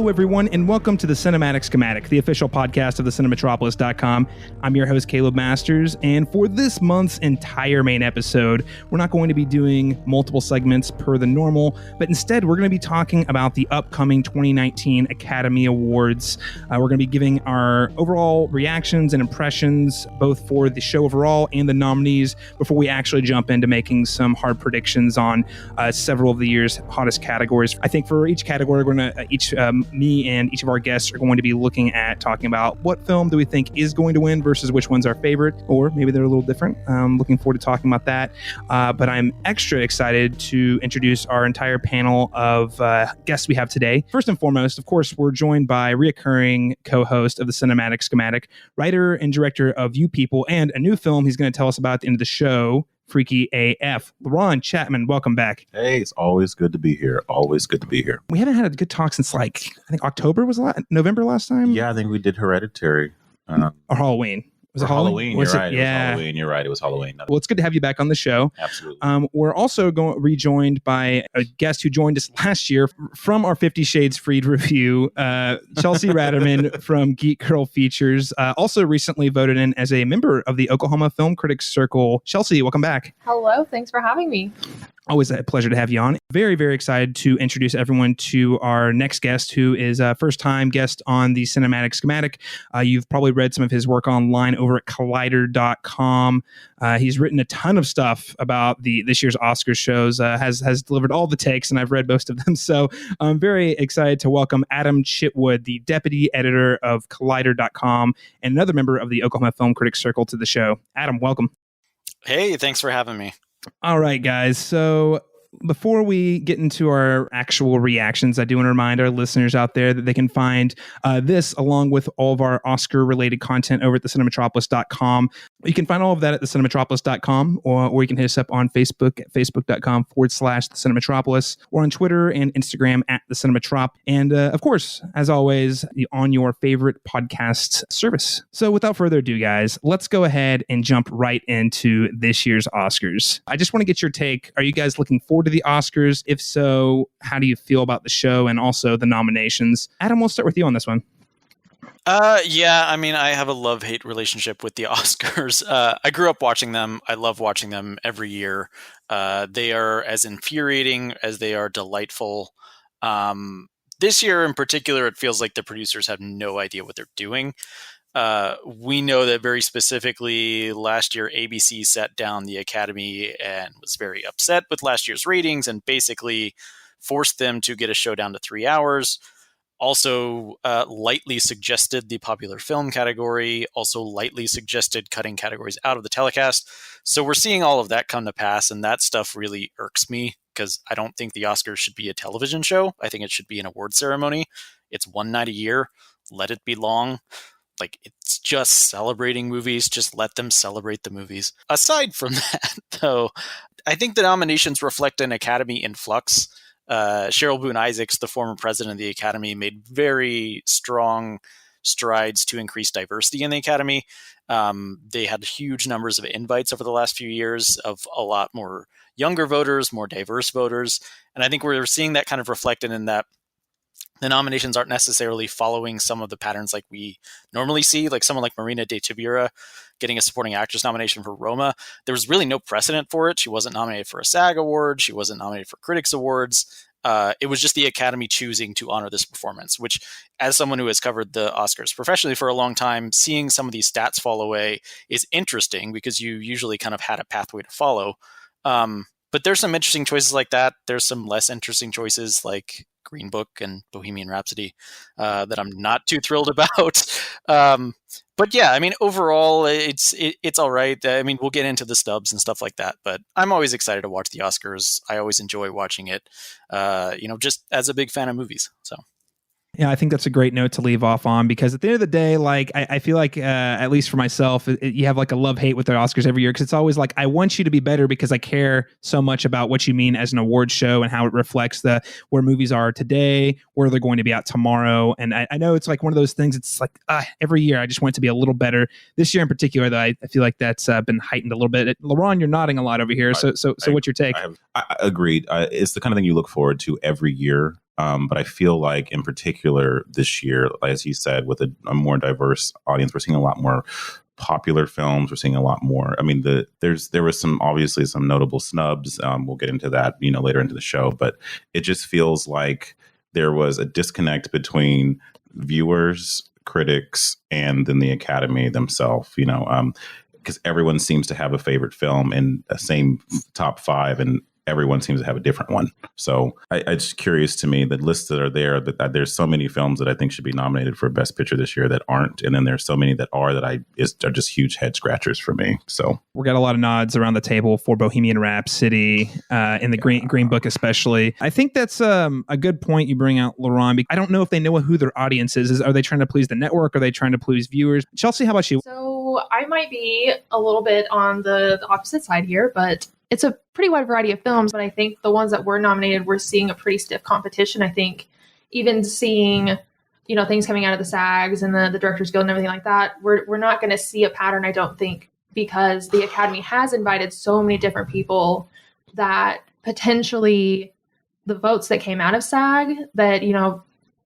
Hello, everyone, and welcome to the Cinematic Schematic, the official podcast of the Cinematropolis.com. I'm your host, Caleb Masters, and for this month's entire main episode, we're not going to be doing multiple segments per the normal, but instead we're going to be talking about the upcoming 2019 Academy Awards. We're going to be giving our overall reactions and impressions, both for the show overall and the nominees, before we actually jump into making some hard predictions on several of the year's hottest categories. I think for each category, we're going to me and each of our guests are going to be looking at talking about what film do we think is going to win versus which one's our favorite, or maybe they're a little different. Looking forward to talking about that. But I'm extra excited to introduce our entire panel of guests we have today. First and foremost, of course, we're joined by reoccurring co-host of the Cinematic Schematic, writer and director of You People, and a new film he's going to tell us about at the end of the show, Freaky AF. LaRon Chapman, welcome back. Hey, it's always good to be here. Always good to be here. We haven't had a good talk since I think October was November last time? Yeah, I think we did Hereditary. Or Halloween. Was it Halloween? You're right. Yeah. It was Halloween. You're right. It was Halloween. Well, it's good to have you back on the show. Absolutely. We're also rejoined by a guest who joined us last year from our 50 Shades Freed review, Chelsea Ratterman from Geek Girl Features, also recently voted in as a member of the Oklahoma Film Critics Circle. Chelsea, welcome back. Hello. Thanks for having me. Always a pleasure to have you on. Very, very excited to introduce everyone to our next guest, who is a first-time guest on the Cinematic Schematic. You've probably read some of his work online over at Collider.com. He's written a ton of stuff about this year's Oscars shows, has delivered all the takes, and I've read most of them. So I'm very excited to welcome Adam Chitwood, the deputy editor of Collider.com and another member of the Oklahoma Film Critics Circle, to the show. Adam, welcome. Hey, thanks for having me. All right, guys. So before we get into our actual reactions, I do want to remind our listeners out there that they can find this along with all of our Oscar-related content over at thecinematropolis.com. You can find all of that at thecinematropolis.com, or you can hit us up on Facebook at facebook.com/thecinematropolis, or on Twitter and Instagram at thecinematrop. And of course, as always, on your favorite podcast service. So without further ado, guys, let's go ahead and jump right into this year's Oscars. I just want to get your take. Are you guys looking forward to the Oscars? If so, how do you feel about the show and also the nominations? Adam, we'll start with you on this one. Yeah, I mean, I have a love-hate relationship with the Oscars. I grew up watching them. I love watching them every year. They are as infuriating as they are delightful. This year in particular, it feels like the producers have no idea what they're doing. We know that very specifically last year, ABC sat down the Academy and was very upset with last year's ratings and basically forced them to get a show down to 3 hours. Also lightly suggested the popular film category, also lightly suggested cutting categories out of the telecast. So we're seeing all of that come to pass, and that stuff really irks me because I don't think the Oscars should be a television show. I think it should be an award ceremony. It's one night a year. Let it be long. Like, it's just celebrating movies. Just let them celebrate the movies. Aside from that, though, I think the nominations reflect an Academy in flux. Cheryl Boone Isaacs, the former president of the Academy, made very strong strides to increase diversity in the Academy. They had huge numbers of invites over the last few years of a lot more younger voters, more diverse voters. And I think we're seeing that kind of reflected in that the nominations aren't necessarily following some of the patterns like we normally see, like someone like Marina de Tavira getting a supporting actress nomination for Roma. There was really no precedent for it. She wasn't nominated for a SAG award. She wasn't nominated for Critics Awards. It was just the Academy choosing to honor this performance, which, as someone who has covered the Oscars professionally for a long time, seeing some of these stats fall away is interesting because you usually kind of had a pathway to follow. But there's some interesting choices like that. There's some less interesting choices like Green Book and Bohemian Rhapsody that I'm not too thrilled about. But yeah, I mean, overall, it's all right. I mean, we'll get into the stubs and stuff like that, but I'm always excited to watch the Oscars. I always enjoy watching it, just as a big fan of movies. So. Yeah, I think that's a great note to leave off on, because at the end of the day, like, I feel like, at least for myself, you have like a love-hate with the Oscars every year, because it's always like, I want you to be better because I care so much about what you mean as an award show and how it reflects where movies are today, where they're going to be out tomorrow. And I know it's like one of those things, it's like every year I just want it to be a little better. This year in particular, though, I feel like that's been heightened a little bit. LaRon, you're nodding a lot over here. So what's your take? I agreed. It's the kind of thing you look forward to every year. But I feel like in particular this year, as you said, with a more diverse audience, we're seeing a lot more popular films. We're seeing a lot more. I mean, there was obviously some notable snubs. We'll get into that, later into the show, but it just feels like there was a disconnect between viewers, critics, and then the Academy themselves, because everyone seems to have a favorite film in the same top five, and everyone seems to have a different one. So it's curious to me that lists that are there, that there's so many films that I think should be nominated for Best Picture this year that aren't. And then there's so many that are are just huge head scratchers for me. So we got a lot of nods around the table for Bohemian Rhapsody in the Green Book, especially. I think that's a good point you bring out, Laurent. I don't know if they know who their audience is. Are they trying to please the network? Are they trying to please viewers? Chelsea, how about you? So I might be a little bit on the opposite side here, but it's a pretty wide variety of films, but I think the ones that were nominated, we're seeing a pretty stiff competition. I think even seeing, things coming out of the SAGs and the Directors Guild and everything like that, we're not going to see a pattern, I don't think, because the Academy has invited so many different people that potentially the votes that came out of SAG that,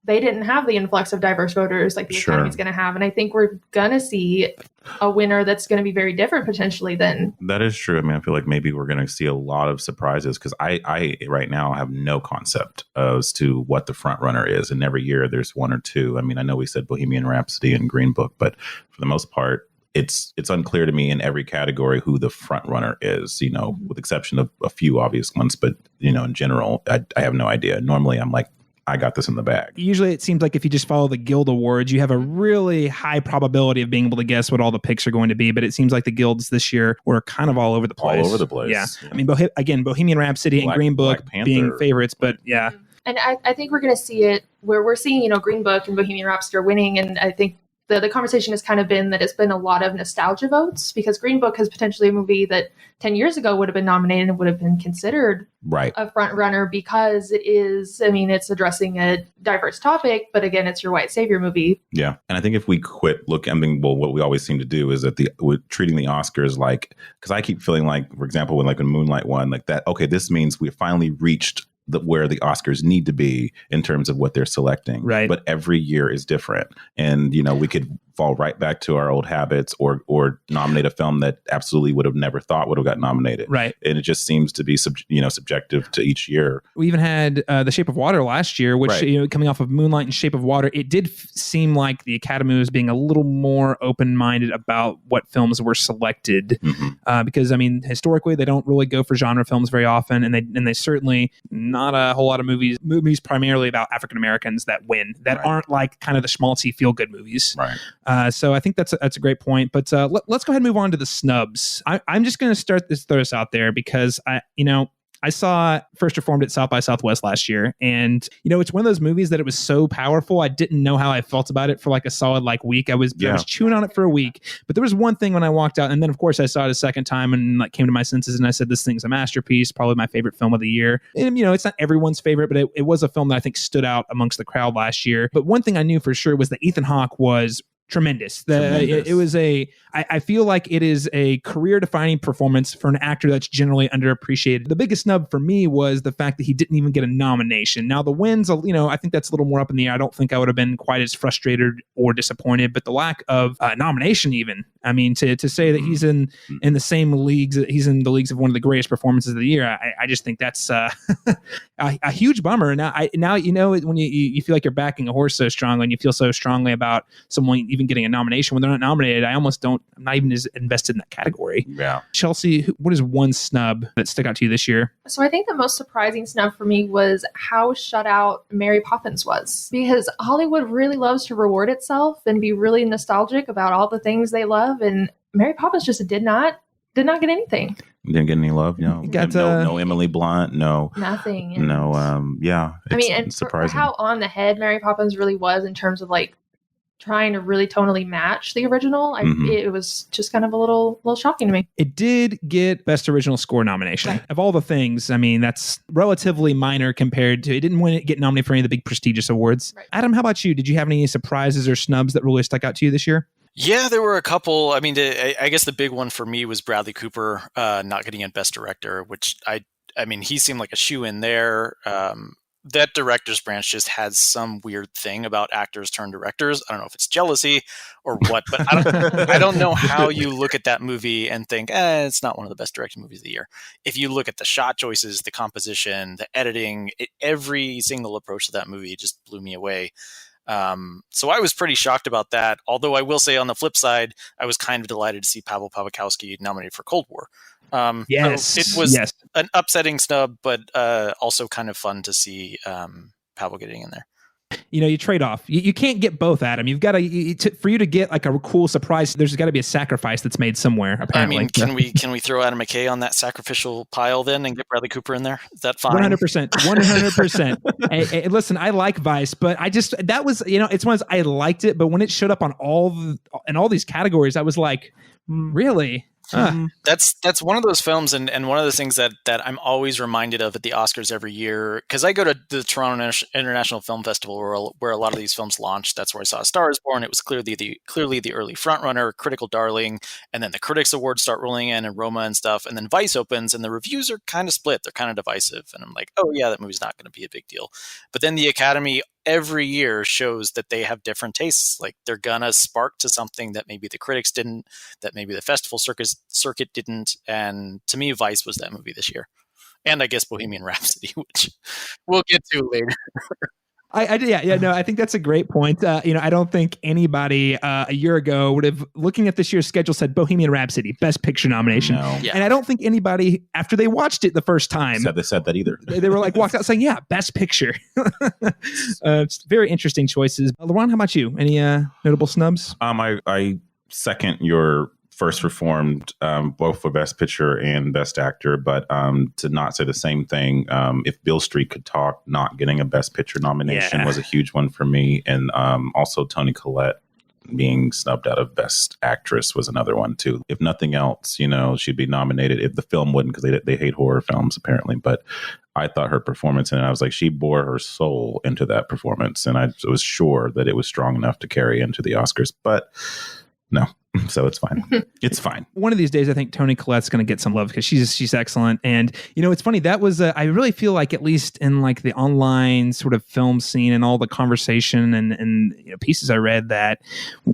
they didn't have the influx of diverse voters like the Academy's going to have. And I think we're going to see a winner that's going to be very different potentially than. That is true. I mean, I feel like maybe we're going to see a lot of surprises because I right now have no concept as to what the front runner is. And every year there's one or two. I mean, I know we said Bohemian Rhapsody and Green Book, but for the most part, it's unclear to me in every category who the front runner is, with exception of a few obvious ones. But, in general, I have no idea. Normally I'm like, I got this in the bag. Usually it seems like if you just follow the Guild Awards, you have a really high probability of being able to guess what all the picks are going to be. But it seems like the Guilds this year were kind of all over the place. All over the place. Yeah. I mean, again, Bohemian Rhapsody and Green Book being favorites, but yeah. And I think we're going to see it where we're seeing, Green Book and Bohemian Rhapsody are winning. And I think the conversation has kind of been that it's been a lot of nostalgia votes because Green Book is potentially a movie that 10 years ago would have been nominated and would have been considered a front runner because it's addressing a diverse topic, but again, it's your white savior movie. Yeah. And I think if we quit what we always seem to do is that we're treating the Oscars like, because I keep feeling like, for example, when Moonlight won, like that, okay, this means we finally reached where the Oscars need to be in terms of what they're selecting. Right. But every year is different. And, we could fall right back to our old habits or nominate a film that absolutely would have never thought would have got nominated. Right. And it just seems to be, subjective to each year. We even had The Shape of Water last year, which, coming off of Moonlight and Shape of Water, it did seem like the Academy was being a little more open-minded about what films were selected. Mm-hmm. Because, historically, they don't really go for genre films very often. And they certainly, not a whole lot of movies primarily about African Americans that win, that aren't like kind of the schmaltzy feel-good movies. Right. So I think that's a great point. But let's go ahead and move on to the snubs. I'm just going to throw this out there because I saw First Reformed at South by Southwest last year, and it's one of those movies that it was so powerful. I didn't know how I felt about it for like a solid week. I was chewing on it for a week, but there was one thing when I walked out, and then of course I saw it a second time and came to my senses, and I said, "This thing's a masterpiece, probably my favorite film of the year." And it's not everyone's favorite, but it was a film that I think stood out amongst the crowd last year. But one thing I knew for sure was that Ethan Hawke was tremendous. It was I feel like it is a career-defining performance for an actor that's generally underappreciated. The biggest snub for me was the fact that he didn't even get a nomination. Now the wins, I think that's a little more up in the air. I don't think I would have been quite as frustrated or disappointed, but the lack of nomination even, to say that he's in the same leagues, he's in the leagues of one of the greatest performances of the year, I just think that's a huge bummer. Now when you feel like you're backing a horse so strongly and you feel so strongly about someone even getting a nomination when they're not nominated, I'm not even as invested in that category. Yeah. Chelsea, what is one snub that stuck out to you this year? So I think the most surprising snub for me was how shut out Mary Poppins was, because Hollywood really loves to reward itself and be really nostalgic about all the things they love, and Mary Poppins just did not get anything. Didn't get any love. No, no Emily Blunt. No, nothing. No. Yeah. It's surprising for how on the head Mary Poppins really was in terms of trying to really tonally match the original. It was just kind of a little shocking to me. It did get Best Original Score nomination. Right. Of all the things, that's relatively minor compared to, it didn't get nominated for any of the big prestigious awards. Right. Adam, how about you? Did you have any surprises or snubs that really stuck out to you this year? Yeah, there were a couple. I guess the big one for me was Bradley Cooper not getting in Best Director, which he seemed like a shoe-in there. that director's branch just has some weird thing about actors turned directors. I don't know if it's jealousy or what, but I don't know how you look at that movie and think, it's not one of the best directed movies of the year. If you look at the shot choices, the composition, the editing, every single approach to that movie just blew me away. So I was pretty shocked about that. Although I will say on the flip side, I was kind of delighted to see Pavel Pawlikowski nominated for Cold War. Yes, so it was yes. an upsetting snub, but also kind of fun to see Pavel getting in there. You trade off. You can't get both, Adam. You've got for you to get like a cool surprise. There's got to be a sacrifice that's made somewhere. Apparently, I mean, can we throw Adam McKay on that sacrificial pile then and get Bradley Cooper in there? Is that fine? 100%, 100%. Hey, listen, I like Vice, but that was it's one of those, I liked it, but when it showed up on all these categories, I was like, really. That's one of those films, and one of the things that I'm always reminded of at the Oscars every year, because I go to the Toronto International Film Festival where a lot of these films launched. That's where I saw A Star Is Born. It was clearly the early frontrunner, critical darling, and then the Critics Awards start rolling in, and Roma and stuff, and then Vice opens, and the reviews are kind of split. They're kind of divisive, and I'm like, oh yeah, that movie's not going to be a big deal. But then the Academy every year shows that they have different tastes. Like they're gonna spark to something that maybe the critics didn't, that maybe the festival circuit didn't. And to me, Vice was that movie this year. And I guess Bohemian Rhapsody, which we'll get to later. I think that's a great point. I don't think anybody a year ago would have, looking at this year's schedule, said Bohemian Rhapsody, Best Picture nomination. No. Yeah. And I don't think anybody, after they watched it the first time, They said that either. they were like walked out saying, yeah, Best Picture. It's very interesting choices. Laurent, how about you? Any notable snubs? I second your First Reformed, both for Best Picture and Best Actor, but to not say the same thing, if Beale Street Could Talk, not getting a Best Picture nomination was a huge one for me, and also Toni Collette being snubbed out of Best Actress was another one too. If nothing else, she'd be nominated. If the film wouldn't, because they hate horror films apparently, but I thought her performance, and I was like, she bore her soul into that performance, and I was sure that it was strong enough to carry into the Oscars, but no. So it's fine. It's fine. One of these days, I think Toni Collette's going to get some love because she's excellent. And it's funny, that was I really feel like, at least in like the online sort of film scene and all the conversation and pieces I read, that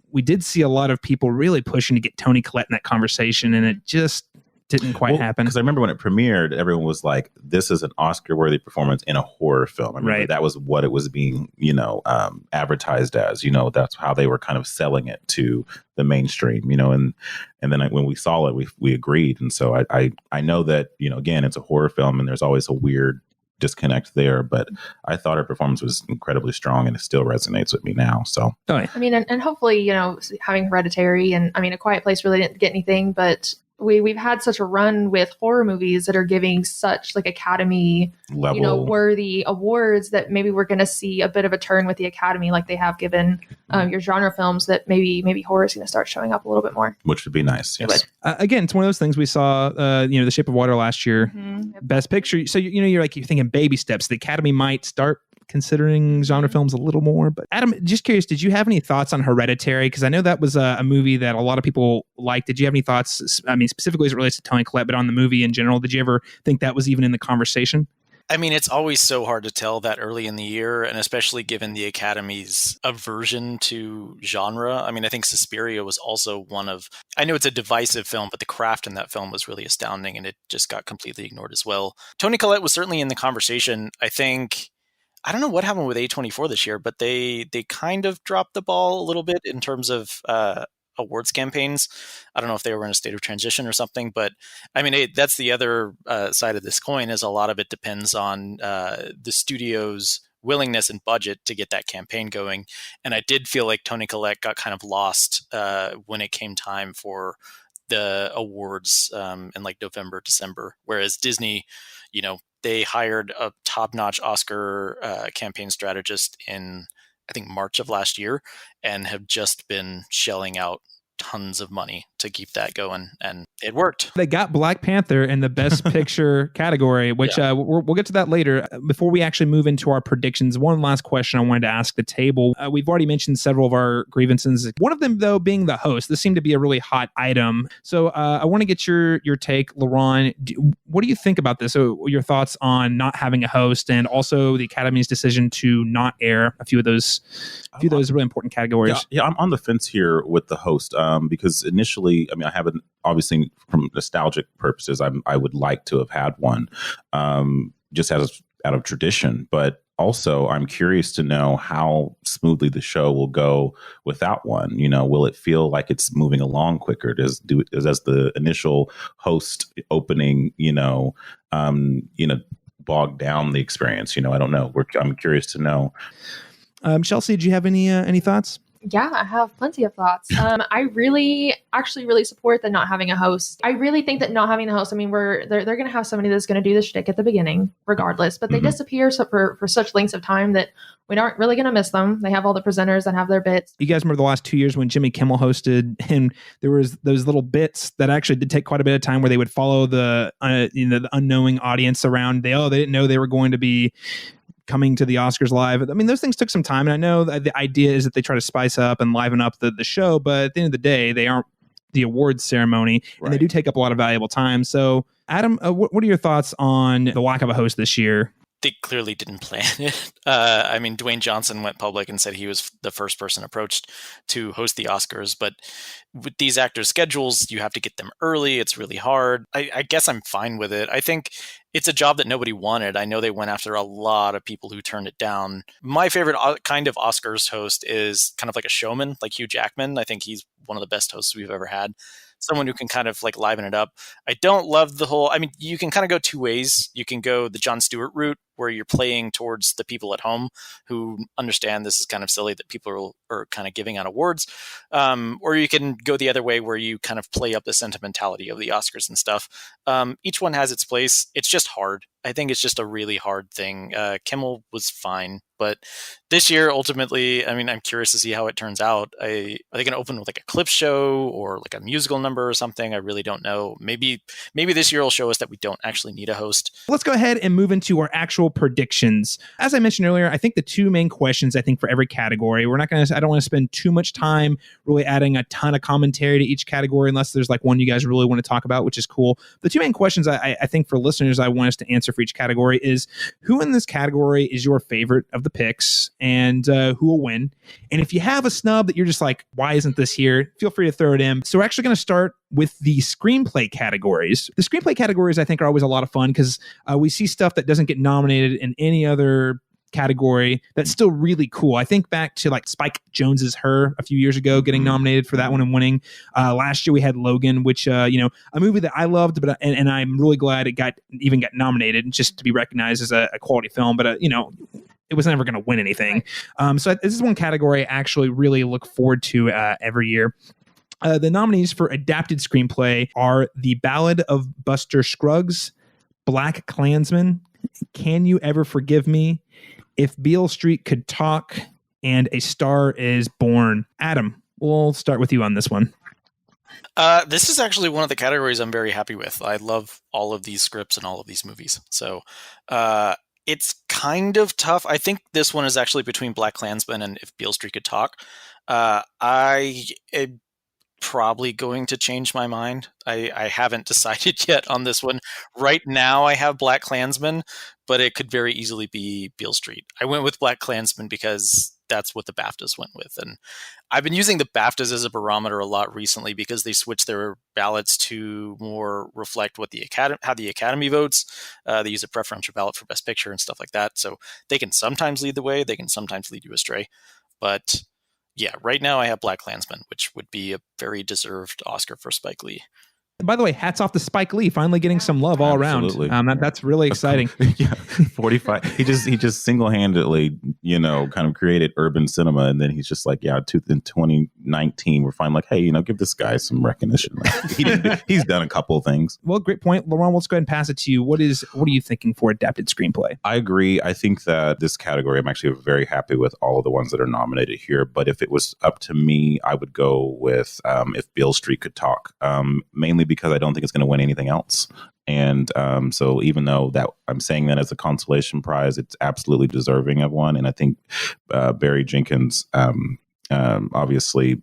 we did see a lot of people really pushing to get Toni Collette in that conversation, and it just didn't quite happen. Because I remember when it premiered, everyone was like, this is an Oscar-worthy performance in a horror film. I mean, right. That was what it was being, advertised as. That's how they were kind of selling it to the mainstream, and then when we saw it, we agreed. And so I know that, again, it's a horror film and there's always a weird disconnect there, but I thought her performance was incredibly strong and it still resonates with me now. So, I mean, and hopefully, having Hereditary and A Quiet Place really didn't get anything, but we've had such a run with horror movies that are giving such like Academy level, worthy awards, that maybe we're going to see a bit of a turn with the Academy, like they have given your genre films, that maybe horror is going to start showing up a little bit more, which would be nice. Yes. Again, it's one of those things we saw. The Shape of Water last year, Best Picture. So you're thinking baby steps. The Academy might start considering genre films a little more. But Adam, just curious, did you have any thoughts on Hereditary? Because I know that was a movie that a lot of people liked. Did you have any thoughts? I mean, specifically as it relates to Toni Collette, but on the movie in general, did you ever think that was even in the conversation? I mean, it's always so hard to tell that early in the year, and especially given the Academy's aversion to genre. I mean, I think Suspiria was also I know it's a divisive film, but the craft in that film was really astounding, and it just got completely ignored as well. Toni Collette was certainly in the conversation. I don't know what happened with A24 this year, but they kind of dropped the ball a little bit in terms of awards campaigns. I don't know if they were in a state of transition or something, but I mean, that's the other side of this coin, is a lot of it depends on the studio's willingness and budget to get that campaign going. And I did feel like Toni Collette got kind of lost when it came time for the awards in like November, December, whereas Disney, they hired a top-notch Oscar campaign strategist in, I think, March of last year, and have just been shelling out tons of money to keep that going, and it worked. They got Black Panther in the Best Picture category, which we'll get to that later. Before we actually move into our predictions, one last question I wanted to ask the table. We've already mentioned several of our grievances. One of them, though, being the host. This seemed to be a really hot item. So I want to get your take, Laurent. What do you think about this? So your thoughts on not having a host, and also the Academy's decision to not air a few of those really important categories? Yeah, I'm on the fence here with the host because initially, I mean, I haven't, obviously from nostalgic purposes, I would like to have had one just as out of tradition, but also I'm curious to know how smoothly the show will go without one. You know, will it feel like it's moving along quicker? Does the initial host opening, bog down the experience? I don't know. I'm curious to know. Chelsea, do you have any thoughts? Yeah, I have plenty of thoughts. I really support the not having a host. I really think that not having a host, I mean, they're going to have somebody that's going to do the shtick at the beginning, regardless. But they disappear for such lengths of time that we aren't really going to miss them. They have all the presenters that have their bits. You guys remember the last 2 years when Jimmy Kimmel hosted, and there was those little bits that actually did take quite a bit of time, where they would follow the unknowing audience around. They didn't know they were going to be coming to the Oscars live. I mean, those things took some time, and I know that the idea is that they try to spice up and liven up the show, but at the end of the day, they aren't the awards ceremony, and they do take up a lot of valuable time. So, Adam, what are your thoughts on the lack of a host this year? They clearly didn't plan it. I mean, Dwayne Johnson went public and said he was the first person approached to host the Oscars. But with these actors' schedules, you have to get them early. It's really hard. I guess I'm fine with it. I think it's a job that nobody wanted. I know they went after a lot of people who turned it down. My favorite kind of Oscars host is kind of like a showman, like Hugh Jackman. I think he's one of the best hosts we've ever had. Someone who can kind of like liven it up. I don't love the whole, I mean, you can kind of go two ways. You can go the Jon Stewart route, where you're playing towards the people at home who understand this is kind of silly that people are kind of giving out awards. Or you can go the other way, where you kind of play up the sentimentality of the Oscars and stuff. Each one has its place. It's just hard. I think it's just a really hard thing. Kimmel was fine, but this year, ultimately, I mean, I'm curious to see how it turns out. Are they going to open with like a clip show or like a musical number or something? I really don't know. Maybe this year will show us that we don't actually need a host. Let's go ahead and move into our actual predictions. As I mentioned earlier, I think the two main questions, I think, for every category, I don't want to spend too much time really adding a ton of commentary to each category, unless there's like one you guys really want to talk about, which is cool. The two main questions I think for listeners I want us to answer for each category is, who in this category is your favorite of the picks, and who will win? And if you have a snub that you're just like, why isn't this here? Feel free to throw it in. So we're actually going to start with the screenplay categories. The screenplay categories, I think, are always a lot of fun, because we see stuff that doesn't get nominated in any other category that's still really cool. I think back to like Spike Jonze's Her a few years ago, getting nominated for that one and winning. Last year we had Logan, which a movie that I loved, but and I'm really glad it got nominated just to be recognized as a quality film. But it was never going to win anything. So this is one category I actually really look forward to every year. The nominees for adapted screenplay are The Ballad of Buster Scruggs, Black Klansman, Can You Ever Forgive Me, If Beale Street Could Talk, and A Star Is Born. Adam, we'll start with you on this one. This is actually one of the categories I'm very happy with. I love all of these scripts and all of these movies. So it's kind of tough. I think this one is actually between Black Klansman and If Beale Street Could Talk. I am probably going to change my mind. I haven't decided yet on this one. Right now I have Black Klansman, but it could very easily be Beale Street. I went with Black Klansman because that's what the BAFTAs went with. And I've been using the BAFTAs as a barometer a lot recently, because they switched their ballots to more reflect what how the Academy votes. They use a preferential ballot for Best Picture and stuff like that. So they can sometimes lead the way. They can sometimes lead you astray. But yeah, right now I have Black Klansman, which would be a very deserved Oscar for Spike Lee. By the way, hats off to Spike Lee, finally getting some love all Absolutely. around. That's really exciting. Yeah, 45. He just single-handedly, kind of created urban cinema, and then he's just like, yeah, in 2019, we're finally like, hey, give this guy some recognition. Like, he's done a couple of things. Well, great point, Laurent. Let's go ahead and pass it to you. What are you thinking for adapted screenplay? I agree. I think that this category, I'm actually very happy with all of the ones that are nominated here. But if it was up to me, I would go with If Beale Street Could Talk, mainly because I don't think it's going to win anything else. And so even though that I'm saying that as a consolation prize, it's absolutely deserving of one. And I think Barry Jenkins obviously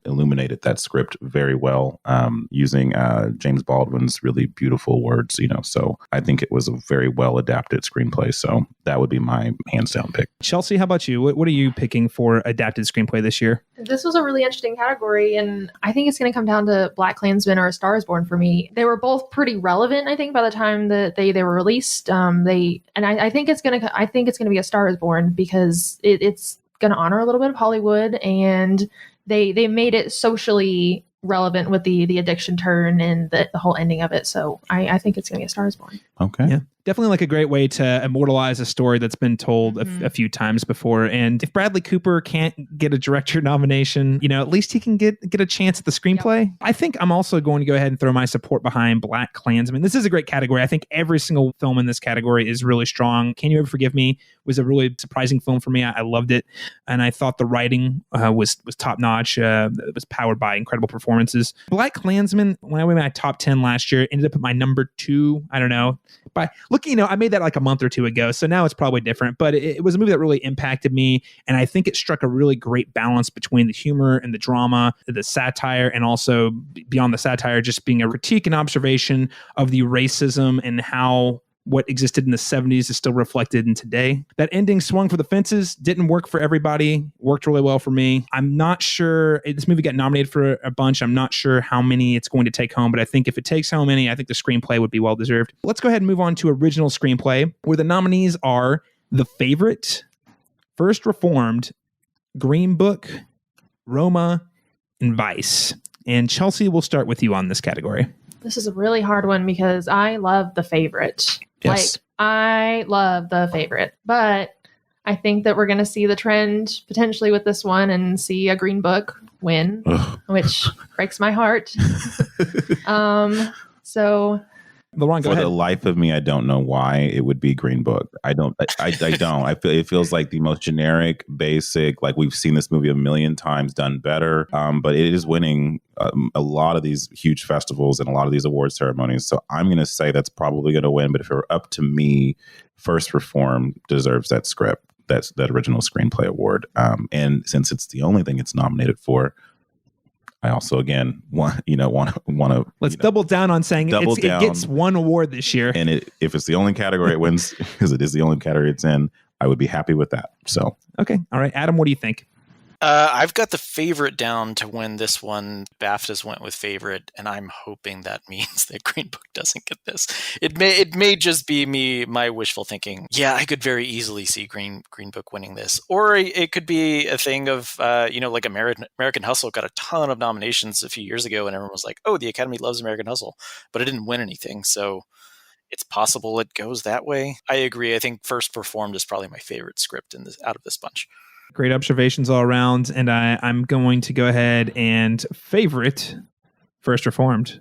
illuminated that script very well using James Baldwin's really beautiful words, so I think it was a very well adapted screenplay. So that would be my hands down pick. Chelsea, how about you? What are you picking for adapted screenplay this year? This was a really interesting category, and I think it's going to come down to BlacKkKlansman or A Star Is Born for me. They were both pretty relevant, I think, by the time that they were released. I think it's going to be A Star Is Born because it's going to honor a little bit of Hollywood, and they made it socially relevant with the addiction turn and the whole ending of it. So I think it's going to be A Star Is Born. Okay. Yeah. Definitely like a great way to immortalize a story that's been told a few times before. And if Bradley Cooper can't get a director nomination, at least he can get a chance at the screenplay. Yep. I think I'm also going to go ahead and throw my support behind BlacKkKlansman. This is a great category. I think every single film in this category is really strong. Can You Ever Forgive Me was a really surprising film for me. I loved it. And I thought the writing was top notch. It was powered by incredible performances. BlacKkKlansman, when I went my top 10 last year, ended up at my number 2. I don't know. By looking, I made that like a month or two ago, so now it's probably different. But it was a movie that really impacted me, and I think it struck a really great balance between the humor and the drama, the satire, and also beyond the satire, just being a critique and observation of the racism and how what existed in the 70s is still reflected in today. That ending swung for the fences, didn't work for everybody, worked really well for me. I'm not sure, this movie got nominated for a bunch. I'm not sure how many it's going to take home, but I think if it takes home any, I think the screenplay would be well deserved. Let's go ahead and move on to original screenplay, where the nominees are The Favorite, First Reformed, Green Book, Roma, and Vice. And Chelsea, we'll start with you on this category. This is a really hard one because I love The Favorite. Yes. I love The Favorite, but I think that we're going to see the trend potentially with this one and see a Green Book win, which breaks my heart. So Laurent, for the life of me, I don't know why it would be Green Book. I don't. I feel it feels like the most generic, basic. Like we've seen this movie a million times done better. But it is winning a lot of these huge festivals and a lot of these award ceremonies. So I'm going to say that's probably going to win. But if it were up to me, First Reformed deserves that script. That's that original screenplay award. And since it's the only thing it's nominated for, I also again want to let's double down on saying it gets one award this year. And if it's the only category it wins, because it is the only category it's in, I would be happy with that. So okay, all right, Adam, what do you think? I've got The Favorite down to win this one. BAFTAs went with Favorite, and I'm hoping that means that Green Book doesn't get this. It may just be my wishful thinking. Yeah, I could very easily see Green Book winning this, or it could be a thing of like American Hustle got a ton of nominations a few years ago, and everyone was like, "Oh, the Academy loves American Hustle," but it didn't win anything. So it's possible it goes that way. I agree. I think First Reformed is probably my favorite script out of this bunch. Great observations all around, and I'm going to go ahead and favorite First Reformed.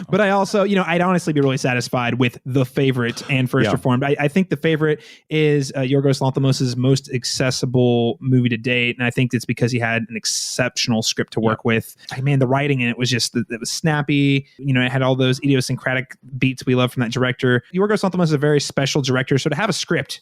But I also, I'd honestly be really satisfied with The Favorite and First Reformed. I think The Favorite is Yorgos Lanthimos' most accessible movie to date, and I think it's because he had an exceptional script to work with. The writing in it was it was snappy. It had all those idiosyncratic beats we love from that director. Yorgos Lanthimos is a very special director, so to have a script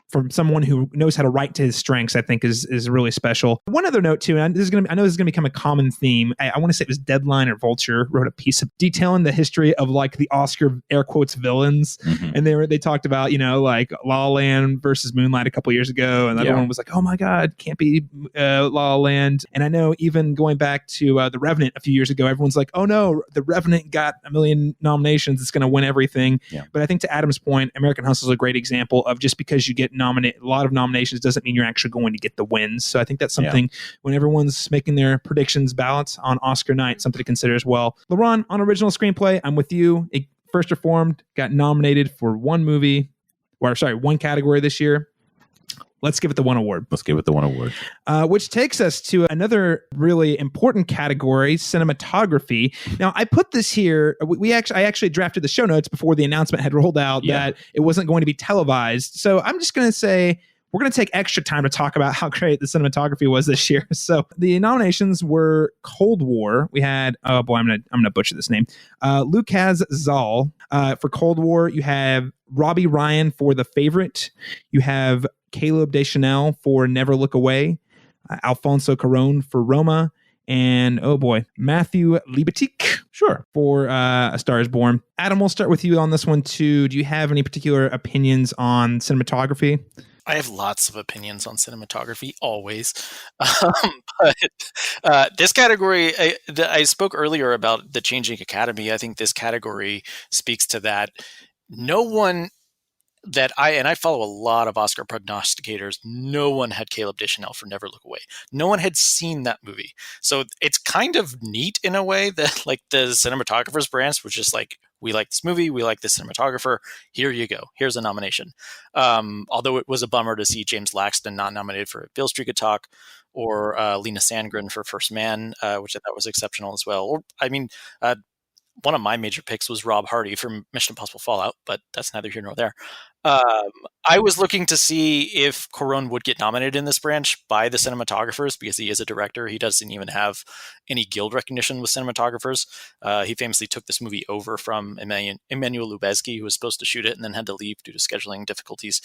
from someone who knows how to write to his strengths, I think is really special. One other note too, and I know this is going to become a common theme. I want to say it was Deadline or Vulture wrote a piece of detailing the history of like the Oscar air quotes villains, and they talked about like La La Land versus Moonlight a couple years ago, and everyone was like, oh my god, can't be La La Land. And I know even going back to The Revenant a few years ago, everyone's like, oh no, The Revenant got a million nominations, it's going to win everything. But I think to Adam's point, American Hustle is a great example of just because you get a lot of nominations doesn't mean you're actually going to get the wins. So I think that's something when everyone's making their predictions ballots on Oscar night, something to consider as well. LaRon, on original screenplay, I'm with you. First Reformed got nominated for one category this year. Let's give it the one award. Which takes us to another really important category, cinematography. Now, I put this here. I actually drafted the show notes before the announcement had rolled out that it wasn't going to be televised. So I'm just going to say we're going to take extra time to talk about how great the cinematography was this year. So the nominations were Cold War. We had, I'm going to butcher this name, Lucas Zal for Cold War. You have Robbie Ryan for The Favorite. You have Caleb Deschanel for Never Look Away, Alfonso Cuarón for Roma, and Matthew Libatique for A Star Is Born. Adam, we'll start with you on this one too. Do you have any particular opinions on cinematography? I have lots of opinions on cinematography, always. But this category, I spoke earlier about the changing academy. I think this category speaks to that. No one that I follow a lot of Oscar prognosticators, no one had Caleb Deschanel for Never Look Away. No one had seen that movie. So it's kind of neat in a way that like the cinematographer's branch was just like, we like this movie, we like this cinematographer, here you go, here's a nomination. Although it was a bummer to see James Laxton not nominated for Beale Street Could Talk, or Lena Sandgren for First Man, which I thought was exceptional as well. Or, one of my major picks was Rob Hardy from Mission Impossible Fallout, but that's neither here nor there. I was looking to see if Cuarón would get nominated in this branch by the cinematographers because he is a director. He doesn't even have any guild recognition with cinematographers. He famously took this movie over from Emmanuel Lubezki, who was supposed to shoot it and then had to leave due to scheduling difficulties.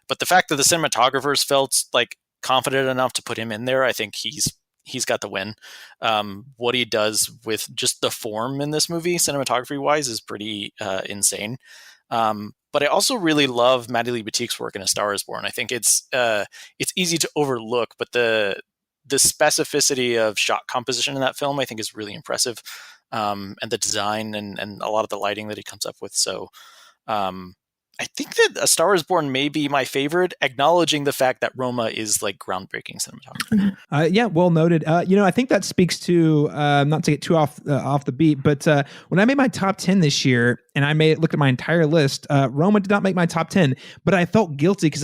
But the fact that the cinematographers felt like confident enough to put him in there, I think he's got the win. What he does with just the form in this movie, cinematography wise, is pretty insane. But I also really love Maddie Libatique's work in A Star Is Born. I think it's easy to overlook, but the specificity of shot composition in that film, I think, is really impressive. And the design and a lot of the lighting that he comes up with. So I think that A Star Is Born may be my favorite, acknowledging the fact that Roma is like groundbreaking cinematography. Well noted. I think that speaks to, not to get too off the beat, but when I made my top 10 this year and I looked at my entire list, Roma did not make my top 10, but I felt guilty because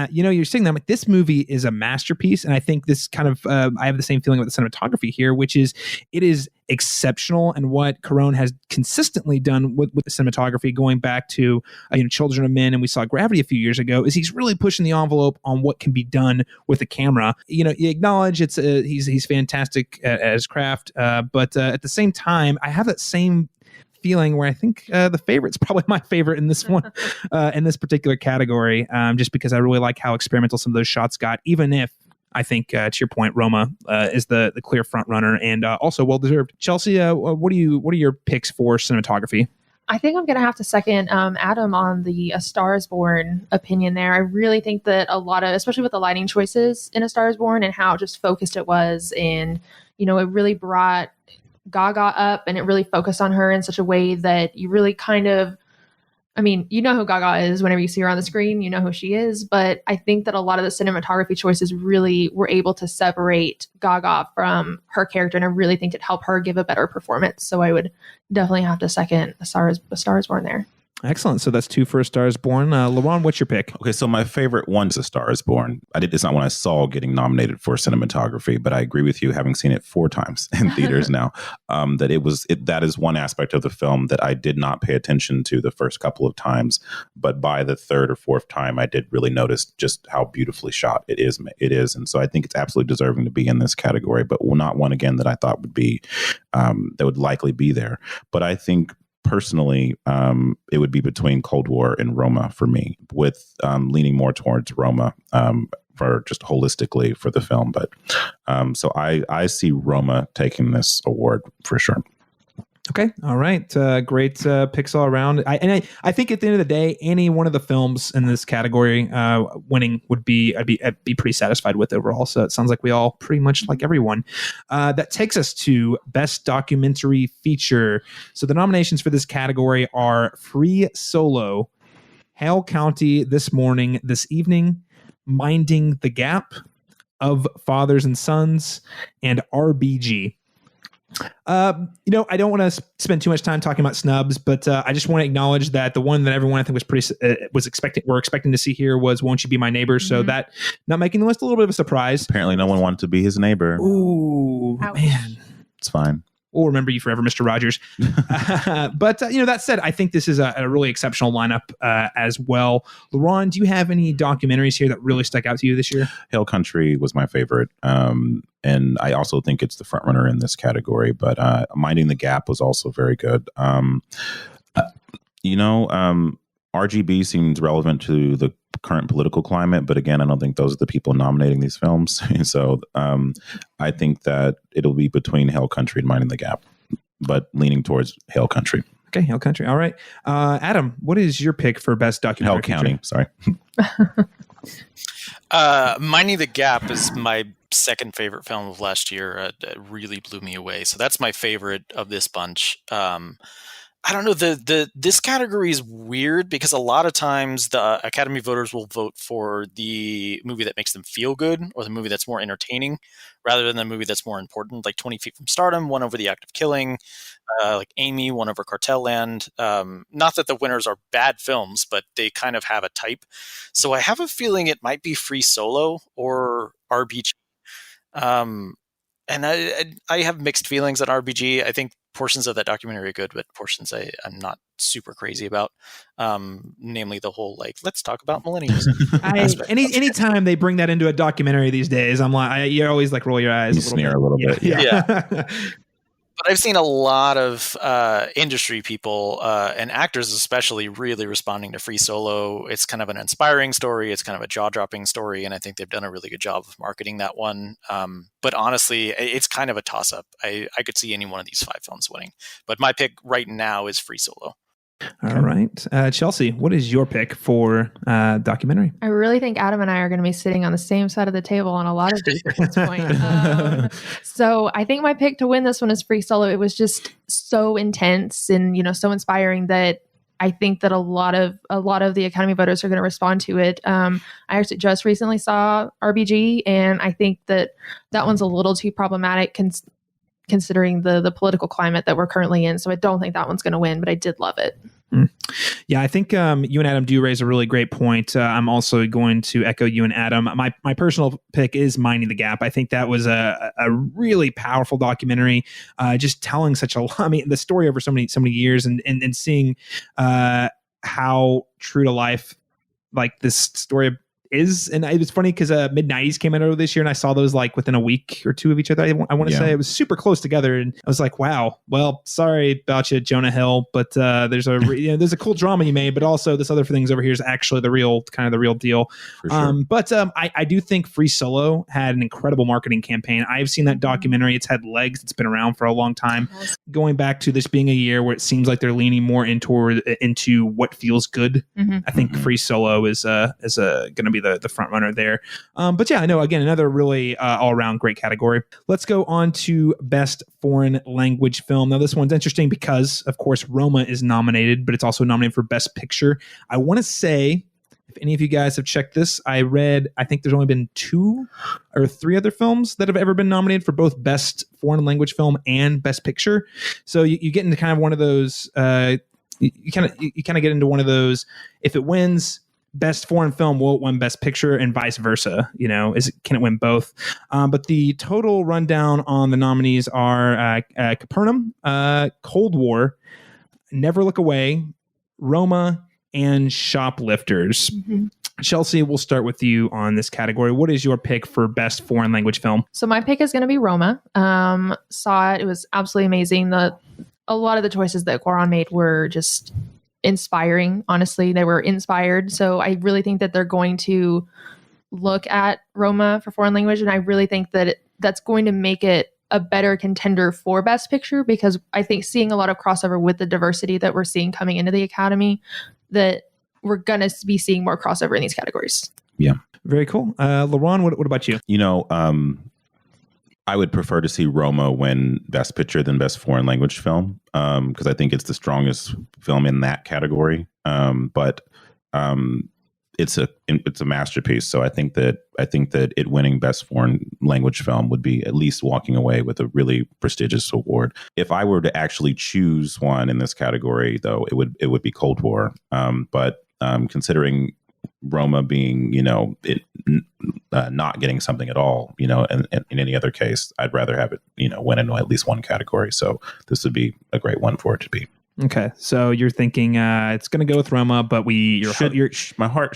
you're saying that I'm like, this movie is a masterpiece. And I think this kind of, I have the same feeling about the cinematography here, which is it is exceptional. And what Cuarón has consistently done with the cinematography, going back to Children of Men, and we saw Gravity a few years ago, is he's really pushing the envelope on what can be done with the camera. You acknowledge he's fantastic at his craft, but at the same time, I have that same feeling where I think The Favorite's probably my favorite in this one, in this particular category, just because I really like how experimental some of those shots got, even if I think, to your point, Roma is the clear front runner and also well deserved. Chelsea, what are your picks for cinematography? I think I'm going to have to second Adam on the A Star Is Born opinion there. I really think that a lot of, especially with the lighting choices in A Star Is Born and how just focused it was, and it really brought Gaga up and it really focused on her in such a way that you really kind of, you know who Gaga is whenever you see her on the screen, you know who she is. But I think that a lot of the cinematography choices really were able to separate Gaga from her character. And I really think it helped her give a better performance. So I would definitely have to second A Star Is Born there. Excellent. So that's 2 for A Star Is Born. LaRon, what's your pick? Okay, so my favorite one is A Star Is Born. It's not one I saw getting nominated for cinematography, but I agree with you, having seen it 4 times in theaters now, that is one aspect of the film that I did not pay attention to the first couple of times, but by the 3rd or 4th time, I did really notice just how beautifully shot it is. And so I think it's absolutely deserving to be in this category, but not one again that I thought would be, that would likely be there. But I think personally, it would be between Cold War and Roma for me, with leaning more towards Roma for just holistically for the film. But so I see Roma taking this award for sure. Okay. All right. Great picks all around. I think at the end of the day, any one of the films in this category winning I'd be pretty satisfied with overall. So it sounds like we all pretty much like everyone. That takes us to Best Documentary Feature. So the nominations for this category are Free Solo, Hale County, This Morning, This Evening, Minding the Gap, Of Fathers and Sons, and RBG. I don't want to spend too much time talking about snubs, but I just want to acknowledge that the one that everyone I think was expecting to see here was Won't You Be My Neighbor. So that not making the list, a little bit of a surprise. Apparently no one wanted to be his neighbor. Ooh, Ouch. man. It's fine. We'll remember you forever, Mr. Rogers. But that said, I think this is a really exceptional lineup as well. LaRon, do you have any documentaries here that really stuck out to you this year? Hail Country was my favorite. And I also think it's the front runner in this category, but Minding the Gap was also very good. RGB seems relevant to the current political climate, but again, I don't think those are the people nominating these films. So I think that it'll be between Hail Country and Minding the Gap, but leaning towards Hail Country. Okay, Hail Country. All right. Adam, what is your pick for best documentary? Hail County, sorry. Minding the Gap is my second favorite film of last year. It really blew me away. So that's my favorite of this bunch. I don't know, this category is weird because a lot of times the Academy voters will vote for the movie that makes them feel good or the movie that's more entertaining rather than the movie that's more important, like 20 Feet from Stardom won over The Act of Killing, like Amy won over Cartel Land. Not that the winners are bad films, but they kind of have a type. So I have a feeling it might be Free Solo or RBG. And I have mixed feelings on RBG. I think portions of that documentary are good, but portions I'm not super crazy about. Namely the whole, let's talk about millennials. Anytime they bring that into a documentary these days, I'm like, you always roll your eyes. You sneer a little bit. Yeah. But I've seen a lot of industry people and actors especially really responding to Free Solo. It's kind of an inspiring story. It's kind of a jaw-dropping story, and I think they've done a really good job of marketing that one. But honestly, it's kind of a toss-up. I could see any one of these 5 films winning. But my pick right now is Free Solo. All right. Chelsea, what is your pick for documentary? I really think Adam and I are going to be sitting on the same side of the table on a lot of these at this point. So I think my pick to win this one is Free Solo. It was just so intense and, so inspiring that I think that a lot of the Academy voters are going to respond to it. I actually just recently saw RBG, and I think that one's a little too problematic considering the political climate that we're currently in. So I don't think that one's going to win, but I did love it. Yeah, I think you and Adam do raise a really great point. I'm also going to echo you and Adam. My personal pick is Minding the Gap. I think that was a really powerful documentary, just telling the story over so many years and seeing how true to life this story is. And it was funny because Mid-90s came out over this year, and I saw those within a week or two of each other. I want to say it was super close together, and I was like, wow, well, sorry about you, Jonah Hill, but there's a cool drama you made, but also this other things over here is actually the real deal. For sure. But I do think Free Solo had an incredible marketing campaign. I've seen that documentary. It's had legs. It's been around for a long time. Going back to this being a year where it seems like they're leaning more into what feels good. I think Free Solo is going to be the front runner there. But yeah, I know, again, another really all around great category. Let's go on to Best Foreign Language Film. Now, this one's interesting because, of course, Roma is nominated, but it's also nominated for Best Picture. I want to say, if any of you guys have checked this, I think there's only been 2 or 3 other films that have ever been nominated for both Best Foreign Language Film and Best Picture. So you get into kind of one of those, you kind of get into one of those, if it wins Best Foreign Film, will it win Best Picture, and vice versa? Can it win both? But the total rundown on the nominees are Capernaum, Cold War, Never Look Away, Roma, and Shoplifters. Chelsea, we'll start with you on this category. What is your pick for Best Foreign Language Film? So my pick is going to be Roma. Saw it. It was absolutely amazing. A lot of the choices that Quaron made were just inspiring. Honestly, they were inspired. So I really think that they're going to look at Roma for foreign language, and I really think that that's going to make it a better contender for Best Picture, because I think seeing a lot of crossover with the diversity that we're seeing coming into the Academy, that we're going to be seeing more crossover in these categories. Yeah. Very cool. LaRon, what about you? I would prefer to see Roma win Best Picture than Best Foreign Language Film, because I think it's the strongest film in that category. But it's a masterpiece. So I think that it winning Best Foreign Language Film would be at least walking away with a really prestigious award. If I were to actually choose one in this category, though, it would be Cold War. But considering Roma being, not getting something at all, and in any other case, I'd rather have it, win in at least one category. So this would be a great one for it to be. Okay, so you're thinking it's going to go with Roma, but my heart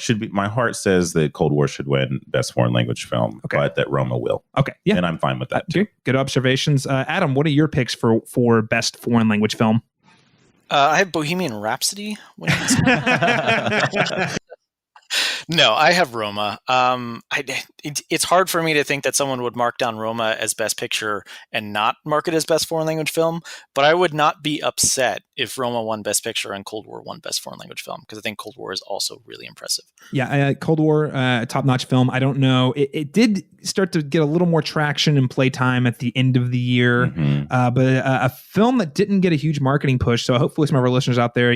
says that Cold War should win Best Foreign Language Film, but that Roma will. Okay, yeah, and I'm fine with that too. Good observations, Adam. What are your picks for Best Foreign Language Film? I have Bohemian Rhapsody. No, I have Roma. It's hard for me to think that someone would mark down Roma as Best Picture and not mark it as Best Foreign Language Film, but I would not be upset if Roma won Best Picture and Cold War won Best Foreign Language Film, because I think Cold War is also really impressive. Yeah, Cold War, top-notch film. I don't know. It did start to get a little more traction and playtime at the end of the year, but a film that didn't get a huge marketing push, so hopefully some of our listeners out there,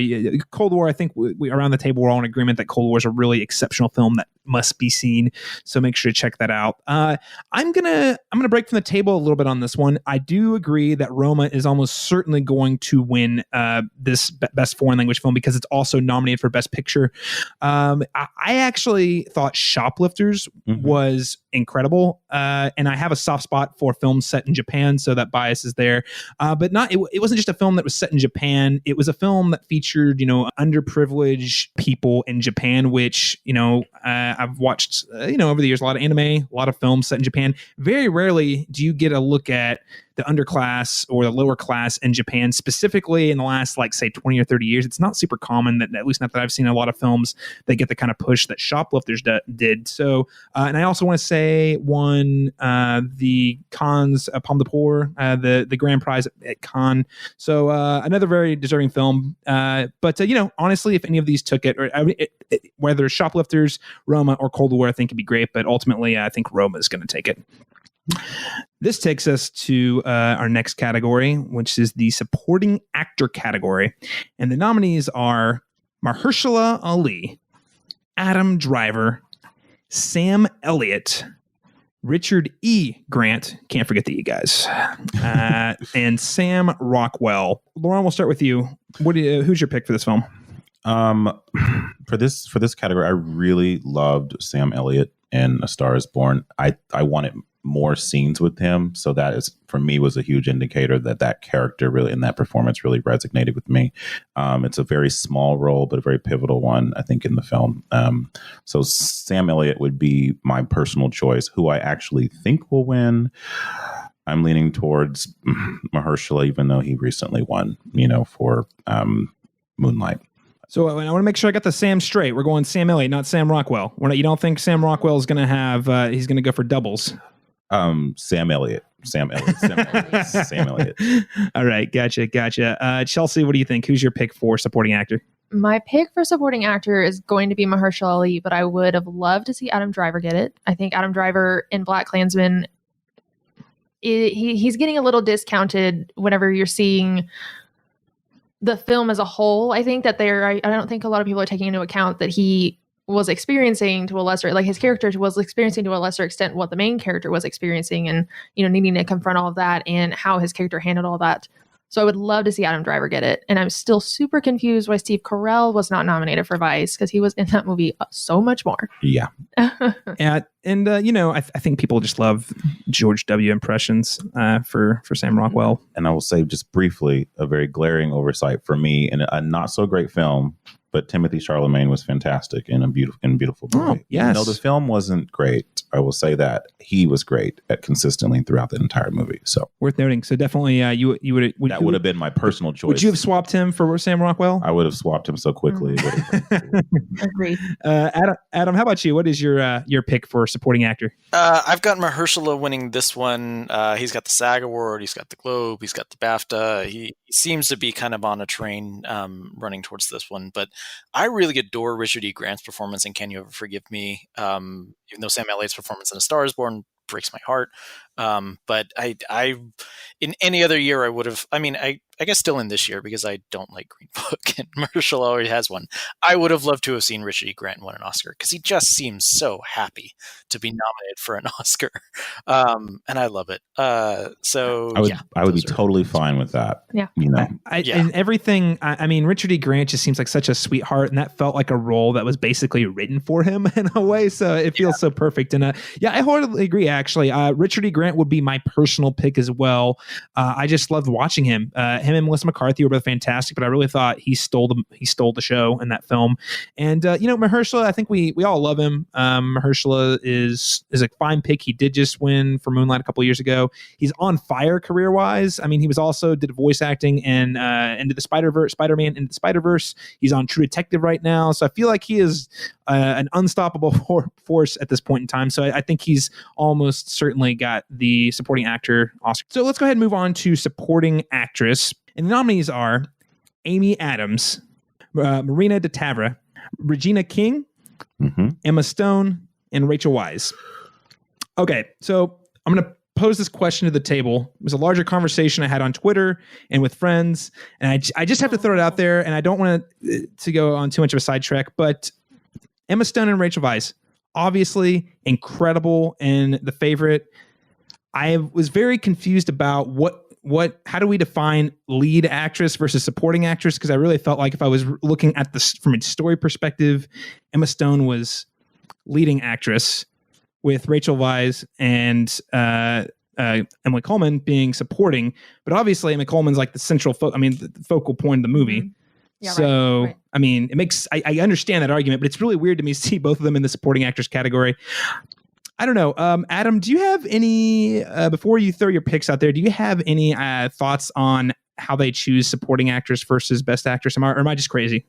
Cold War, I think we around the table, we're all in agreement that Cold War is a really exceptional film that must be seen, so make sure to check that out. I'm gonna break from the table a little bit on this one. I do agree that Roma is almost certainly going to win this Best Foreign Language Film because it's also nominated for Best Picture. I actually thought Shoplifters was incredible, and I have a soft spot for films set in Japan, so that bias is there. But it wasn't just a film that was set in Japan. It was a film that featured underprivileged people in Japan, which I've watched over the years a lot of anime, a lot of films set in Japan. Very rarely do you get a look at the underclass or the lower class in Japan, specifically in the last, say 20 or 30 years. It's not super common, that at least not that I've seen a lot of films that get the kind of push that Shoplifters did. So, and I also want to say won the Cannes Palme d'Or, the grand prize at Cannes. So another very deserving film. But honestly, if any of these took it, or whether Shoplifters, Roma, or Cold War, I think it'd be great. But ultimately, I think Roma is going to take it. This takes us to our next category, which is the supporting actor category. And the nominees are Mahershala Ali, Adam Driver, Sam Elliott, Richard E. Grant, can't forget the E guys, and Sam Rockwell. Lauren, we'll start with you. Who's your pick for this film? For this category, I really loved Sam Elliott in A Star Is Born. I wanted more scenes with him, so that is, for me, was a huge indicator that character really and that performance really resonated with me. It's a very small role, but a very pivotal one, I think, in the film. So Sam Elliott would be my personal choice. Who I actually think will win, I'm leaning towards Mahershala, even though he recently won, for Moonlight. So I want to make sure I got the Sam straight. We're going Sam Elliott, not Sam Rockwell. You don't think Sam Rockwell is going to have? He's going to go for doubles. Sam Elliott. Sam Elliott. All right, gotcha. Chelsea, what do you think? Who's your pick for supporting actor? My pick for supporting actor is going to be Mahershala Ali, but I would have loved to see Adam Driver get it. I think Adam Driver in BlacKkKlansman, he's getting a little discounted whenever you're seeing the film as a whole. I think that I don't think a lot of people are taking into account that he was experiencing to a lesser, his character was experiencing to a lesser extent what the main character was experiencing, and needing to confront all of that and how his character handled all that. So I would love to see Adam Driver get it. And I'm still super confused why Steve Carell was not nominated for Vice, because he was in that movie so much more. Yeah. I think people just love George W. impressions for Sam Rockwell. And I will say just briefly, a very glaring oversight for me in a not so great film, but Timothy Chalamet was fantastic in a beautiful movie. Oh, yes. The film wasn't great, I will say that. He was great consistently throughout the entire movie. So worth noting. So definitely, that would have been my personal choice. Would you have swapped him for Sam Rockwell? I would have swapped him so quickly. Agreed. Adam, how about you? What is your pick for supporting actor? I've got Mahershala winning this one. He's got the SAG Award, he's got the Globe, he's got the BAFTA. He seems to be kind of on a train running towards this one. But I really adore Richard E. Grant's performance in Can You Ever Forgive Me? Even though Sam Elliott's performance in A Star Is Born breaks my heart. But I in any other year I would have. I mean, I guess still in this year because I don't like Green Book and Mahershala already has one. I would have loved to have seen Richard E. Grant win an Oscar because he just seems so happy to be nominated for an Oscar, and I love it. So I would be totally fine with that. Yeah, And everything. I mean, Richard E. Grant just seems like such a sweetheart, and that felt like a role that was basically written for him in a way. So it feels so perfect. And I wholly agree. Actually, Richard E. Grant would be my personal pick as well. I just loved watching him. Him and Melissa McCarthy were both fantastic, but I really thought he stole the show in that film. And Mahershala, I think we all love him. Mahershala is a fine pick. He did just win for Moonlight a couple years ago. He's on fire career wise. I mean, he was also did voice acting in Into the Spider-Man Into the Spider-Verse. He's on True Detective right now, so I feel like he is an unstoppable force at this point in time. So I think he's almost certainly got the supporting actor Oscar. So let's go ahead and move on to supporting actress. And the nominees are Amy Adams, Marina de Tavira, Regina King, Emma Stone, and Rachel Weisz. Okay, so I'm going to pose this question to the table. It was a larger conversation I had on Twitter and with friends, and I just have to throw it out there, and I don't want to go on too much of a sidetrack, but Emma Stone and Rachel Weisz, obviously incredible in The Favorite. I was very confused about how do we define lead actress versus supporting actress? Because I really felt like if I was looking at this from a story perspective, Emma Stone was leading actress with Rachel Weisz and Emily Coleman being supporting. But obviously, Emily Coleman's like the central, the focal point of the movie. Mm-hmm. Yeah, so, right. I mean, it makes I understand that argument, but it's really weird to me to see both of them in the supporting actress category. I don't know. Adam, do you have any, before you throw your picks out there, do you have any thoughts on how they choose supporting actress versus best actress? Or am I just crazy?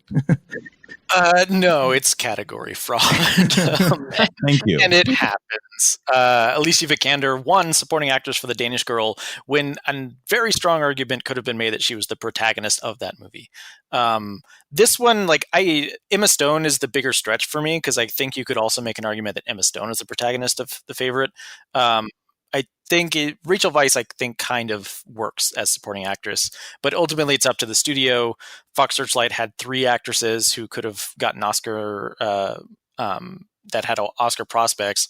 No, it's category fraud. Thank you. And it happens. Alicia Vikander won supporting actress for The Danish Girl when a very strong argument could have been made that she was the protagonist of that movie. This one, Emma Stone is the bigger stretch for me because I think you could also make an argument that Emma Stone is the protagonist of The Favorite. I think Rachel Weisz, kind of works as supporting actress, but ultimately it's up to the studio. Fox Searchlight had 3 actresses who could have gotten Oscar, that had Oscar prospects.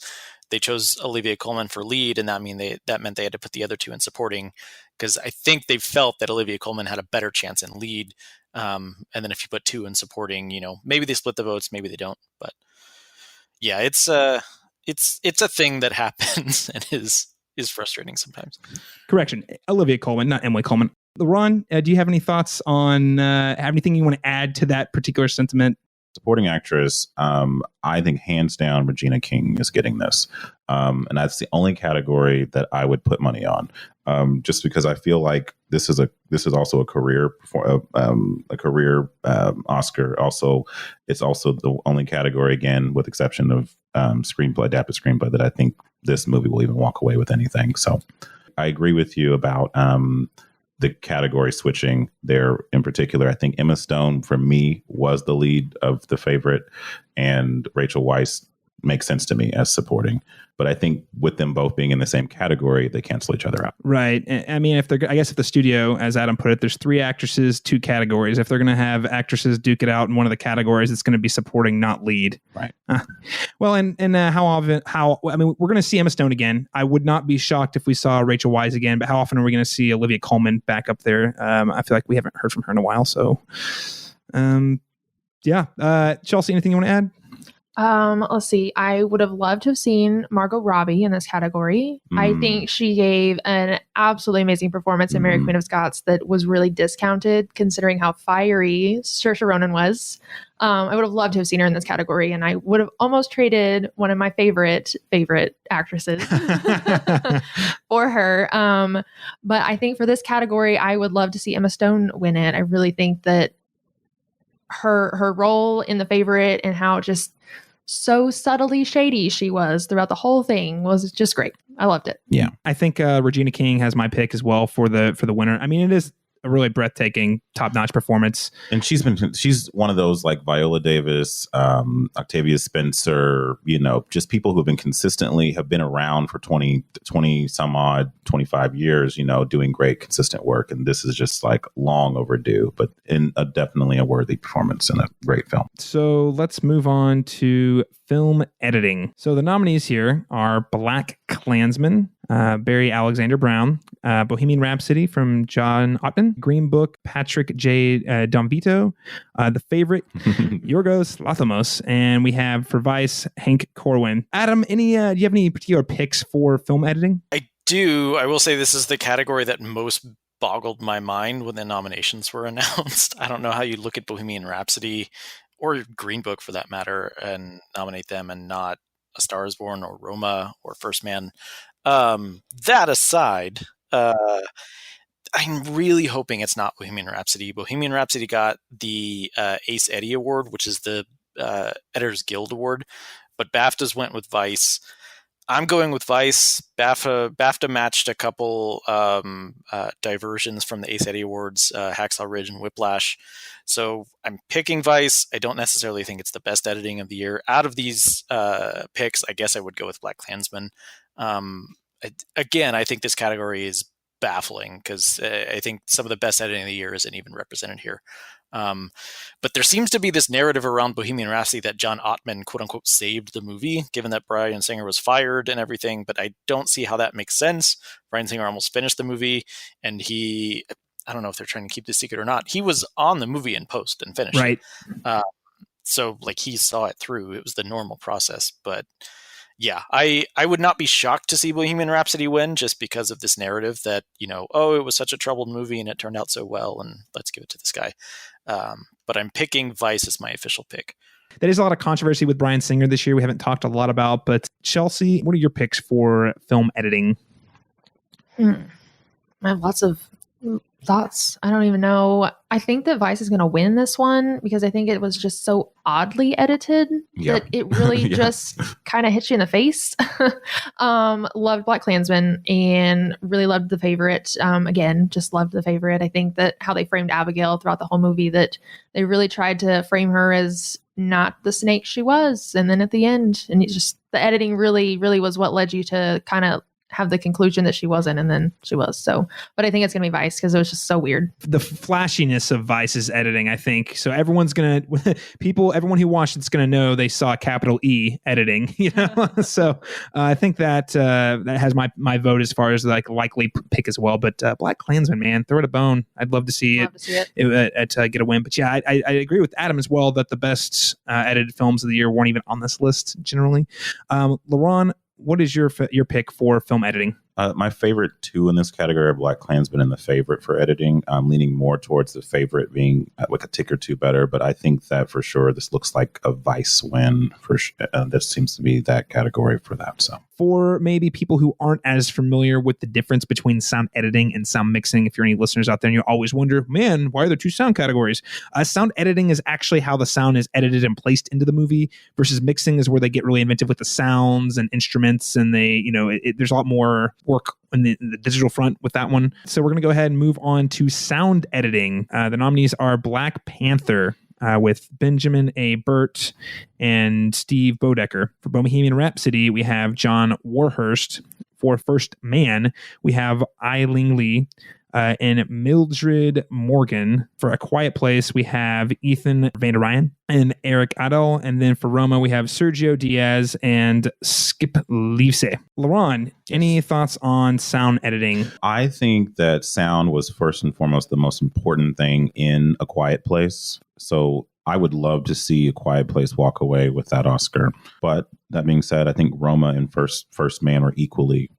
They chose Olivia Colman for lead, and that meant they had to put the other 2 in supporting because I think they felt that Olivia Colman had a better chance in lead. And then if you put 2 in supporting, maybe they split the votes, maybe they don't. But yeah, it's a thing that happens and is frustrating sometimes. Correction, Olivia Colman, not Emily Coleman. Ron, do you have any thoughts on have anything you want to add to that particular sentiment? Supporting actress, I think hands down Regina King is getting this, and that's the only category that I would put money on, just because I feel like this is also a career Oscar. Also, it's also the only category, again, with exception of adapted screenplay, that I think this movie will even walk away with anything. So I agree with you about the category switching there. In particular, I think Emma Stone, for me, was the lead of The Favorite, and Rachel Weisz makes sense to me as supporting. But I think with them both being in the same category, they cancel each other out. Right. I mean, if the studio, as Adam put it, there's 3 actresses, 2 categories. If they're going to have actresses duke it out in one of the categories, it's going to be supporting, not lead. Right. Well, and we're going to see Emma Stone again. I would not be shocked if we saw Rachel Weisz again, but how often are we going to see Olivia Colman back up there? I feel like we haven't heard from her in a while. So, Chelsea, anything you want to add? Let's see. I would have loved to have seen Margot Robbie in this category. I think she gave an absolutely amazing performance in Mary Queen of Scots that was really discounted considering how fiery Saoirse Ronan was. I would have loved to have seen her in this category, and I would have almost traded one of my favorite actresses for her. But I think for this category, I would love to see Emma Stone win it. I really think that her role in The Favorite and how just so subtly shady she was throughout the whole thing was just great. I loved it. Yeah. I think Regina King has my pick as well for the winner. I mean, it is a really breathtaking, top-notch performance. And she's one of those like Viola Davis, Octavia Spencer, just people who have been around for 20 some odd, 25 years, doing great, consistent work. And this is just like long overdue, but definitely a worthy performance and a great film. So let's move on to film editing. So the nominees here are Black Klansman, Barry Alexander Brown, Bohemian Rhapsody from John Ottman, Green Book, Patrick J. Donvito, The Favorite, Yorgos Lanthimos, and we have for Vice, Hank Corwin. Adam, do you have any particular picks for film editing? I do. I will say this is the category that most boggled my mind when the nominations were announced. I don't know how you look at Bohemian Rhapsody or Green Book for that matter and nominate them and not A Star is Born or Roma or First Man. That aside, I'm really hoping it's not Bohemian Rhapsody. Bohemian Rhapsody got the Ace Eddie Award, which is the Editors Guild Award, but BAFTAs went with Vice. I'm going with Vice. BAFTA matched a couple diversions from the Ace Eddie Awards, Hacksaw Ridge and Whiplash. So I'm picking Vice. I don't necessarily think it's the best editing of the year. Out of these picks, I guess I would go with Black Klansman. Again, I think this category is baffling because I think some of the best editing of the year isn't even represented here. But there seems to be this narrative around Bohemian Rhapsody that John Ottman, quote unquote, saved the movie, given that Bryan Singer was fired and everything. But I don't see how that makes sense. Bryan Singer almost finished the movie, and I don't know if they're trying to keep the secret or not. He was on the movie in post and finished right. it. So like he saw it through. It was the normal process. But yeah, I would not be shocked to see Bohemian Rhapsody win just because of this narrative that, it was such a troubled movie and it turned out so well and let's give it to this guy. But I'm picking Vice as my official pick. There is a lot of controversy with Bryan Singer this year we haven't talked a lot about, but Chelsea, what are your picks for film editing? I have lots of thoughts. I don't even know. I think that Vice is going to win this one because I think it was just so oddly edited that it really just kind of hits you in the face. Loved Black Klansman and really loved The Favorite. Again, just loved The Favorite. I think that how they framed Abigail throughout the whole movie, that they really tried to frame her as not the snake she was. And then at the end, and it's just the editing really, really was what led you to kind of have the conclusion that she wasn't, and then she was. So, but I think it's going to be Vice because it was just so weird. The flashiness of Vice's editing, I think. So everyone who watched it's going to know they saw capital E editing, So I think that has my vote as far as like likely pick as well. But Black Klansman, man, throw it a bone. I'd love to see it get a win. But yeah, I agree with Adam as well that the best edited films of the year weren't even on this list generally. Laurent, what is your pick for film editing? My favorite two in this category are Black Klansman and The Favorite for editing. I'm leaning more towards The Favorite being like a tick or two better, but I think that for sure this looks like a Vice win. That seems to be that category for that. So for maybe people who aren't as familiar with the difference between sound editing and sound mixing, if you're any listeners out there and you always wonder, man, why are there two sound categories? Sound editing is actually how the sound is edited and placed into the movie, versus mixing is where they get really inventive with the sounds and instruments, and there's a lot more work on the digital front with that one. So we're going to go ahead and move on to sound editing. The nominees are Black Panther with Benjamin A. Burt and Steve Bodecker. For Bohemian Rhapsody, we have John Warhurst. For First Man, we have Eileen Lee and Mildred Morgan. For A Quiet Place, we have Ethan Van der Ryan and Eric Adel. And then for Roma, we have Sergio Diaz and Skip Leavesey. Laurent, any thoughts on sound editing? I think that sound was first and foremost the most important thing in A Quiet Place. So I would love to see A Quiet Place walk away with that Oscar. But that being said, I think Roma and First Man were equally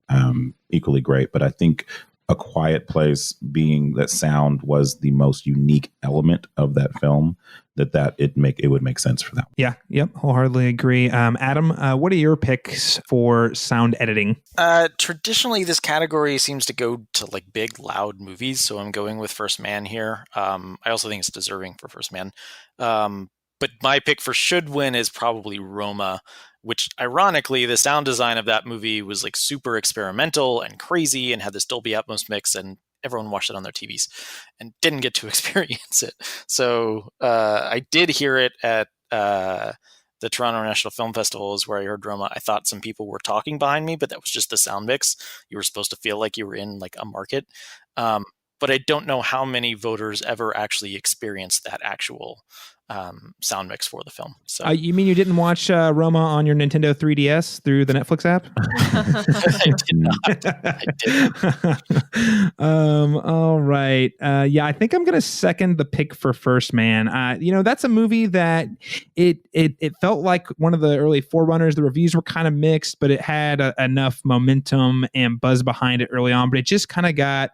great. But I think A Quiet Place, being that sound was the most unique element of that film, it would make sense for that. Yeah, yep, wholeheartedly agree. Adam, what are your picks for sound editing? Traditionally, this category seems to go to like big, loud movies, so I'm going with First Man here. I also think it's deserving for First Man. But my pick for should win is probably Roma, which ironically, the sound design of that movie was like super experimental and crazy and had this Dolby Atmos mix, and everyone watched it on their TVs and didn't get to experience it. So I did hear it at the Toronto National Film Festival is where I heard Roma. I thought some people were talking behind me, but that was just the sound mix. You were supposed to feel like you were in like a market. But I don't know how many voters ever actually experienced that actual sound mix for the film. So you mean you didn't watch Roma on your Nintendo 3DS through the Netflix app? I did not. All right. Yeah, I think I'm going to second the pick for First Man. That's a movie that it felt like one of the early forerunners. The reviews were kind of mixed, but it had enough momentum and buzz behind it early on. But it just kind of got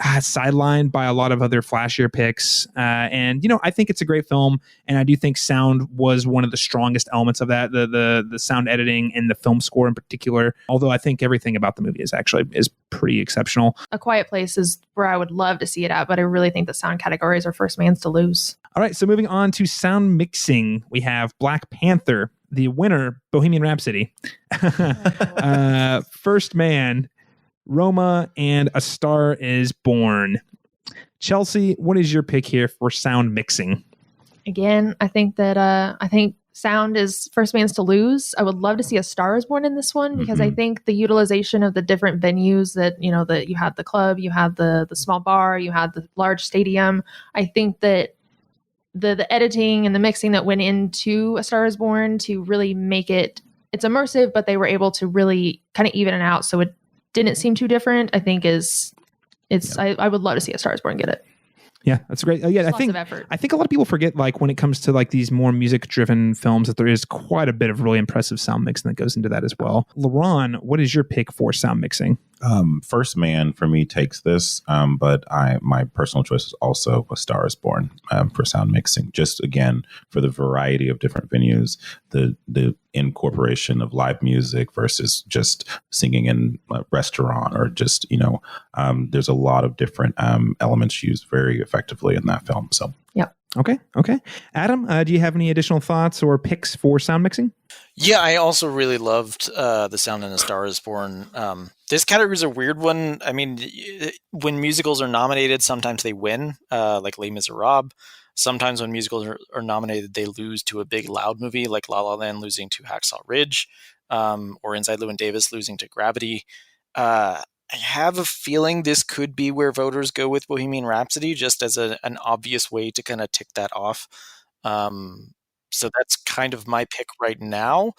sidelined by a lot of other flashier picks. And I think it's a great film, and I do think sound was one of the strongest elements of that, the sound editing and the film score in particular. Although I think everything about the movie is pretty exceptional. A Quiet Place is where I would love to see it at, but I really think the sound categories are First Man's to lose. All right, so moving on to sound mixing, we have Black Panther, the winner, Bohemian Rhapsody, First Man, Roma, and A Star is Born. Chelsea, what is your pick here for sound mixing? Again, I think sound is First Man's to lose. I would love to see A Star is Born in this one because I think the utilization of the different venues that you had the club, you had the small bar, you had the large stadium. I think that the editing and the mixing that went into A Star is Born to really make it's immersive, but they were able to really kind of even it out so it didn't seem too different. I think I would love to see A Star is Born get it. Yeah, that's great. Yeah, I think a lot of people forget, like, when it comes to like these more music-driven films, that there is quite a bit of really impressive sound mixing that goes into that as well. LaRon, what is your pick for sound mixing? First Man for me takes this, but my personal choice is also A Star is Born for sound mixing. Just again for the variety of different venues, the incorporation of live music versus just singing in a restaurant or just there's a lot of different elements used very effectively in that film. So yeah. Okay. Adam, do you have any additional thoughts or picks for sound mixing? Yeah, I also really loved the sound in A Star is Born. This category is a weird one. I mean, when musicals are nominated, sometimes they win, like Les Miserables. Sometimes when musicals are nominated, they lose to a big, loud movie, like La La Land losing to Hacksaw Ridge, or Inside Llewyn Davis losing to Gravity. I have a feeling this could be where voters go with Bohemian Rhapsody, just as an obvious way to kind of tick that off. So that's kind of my pick right now.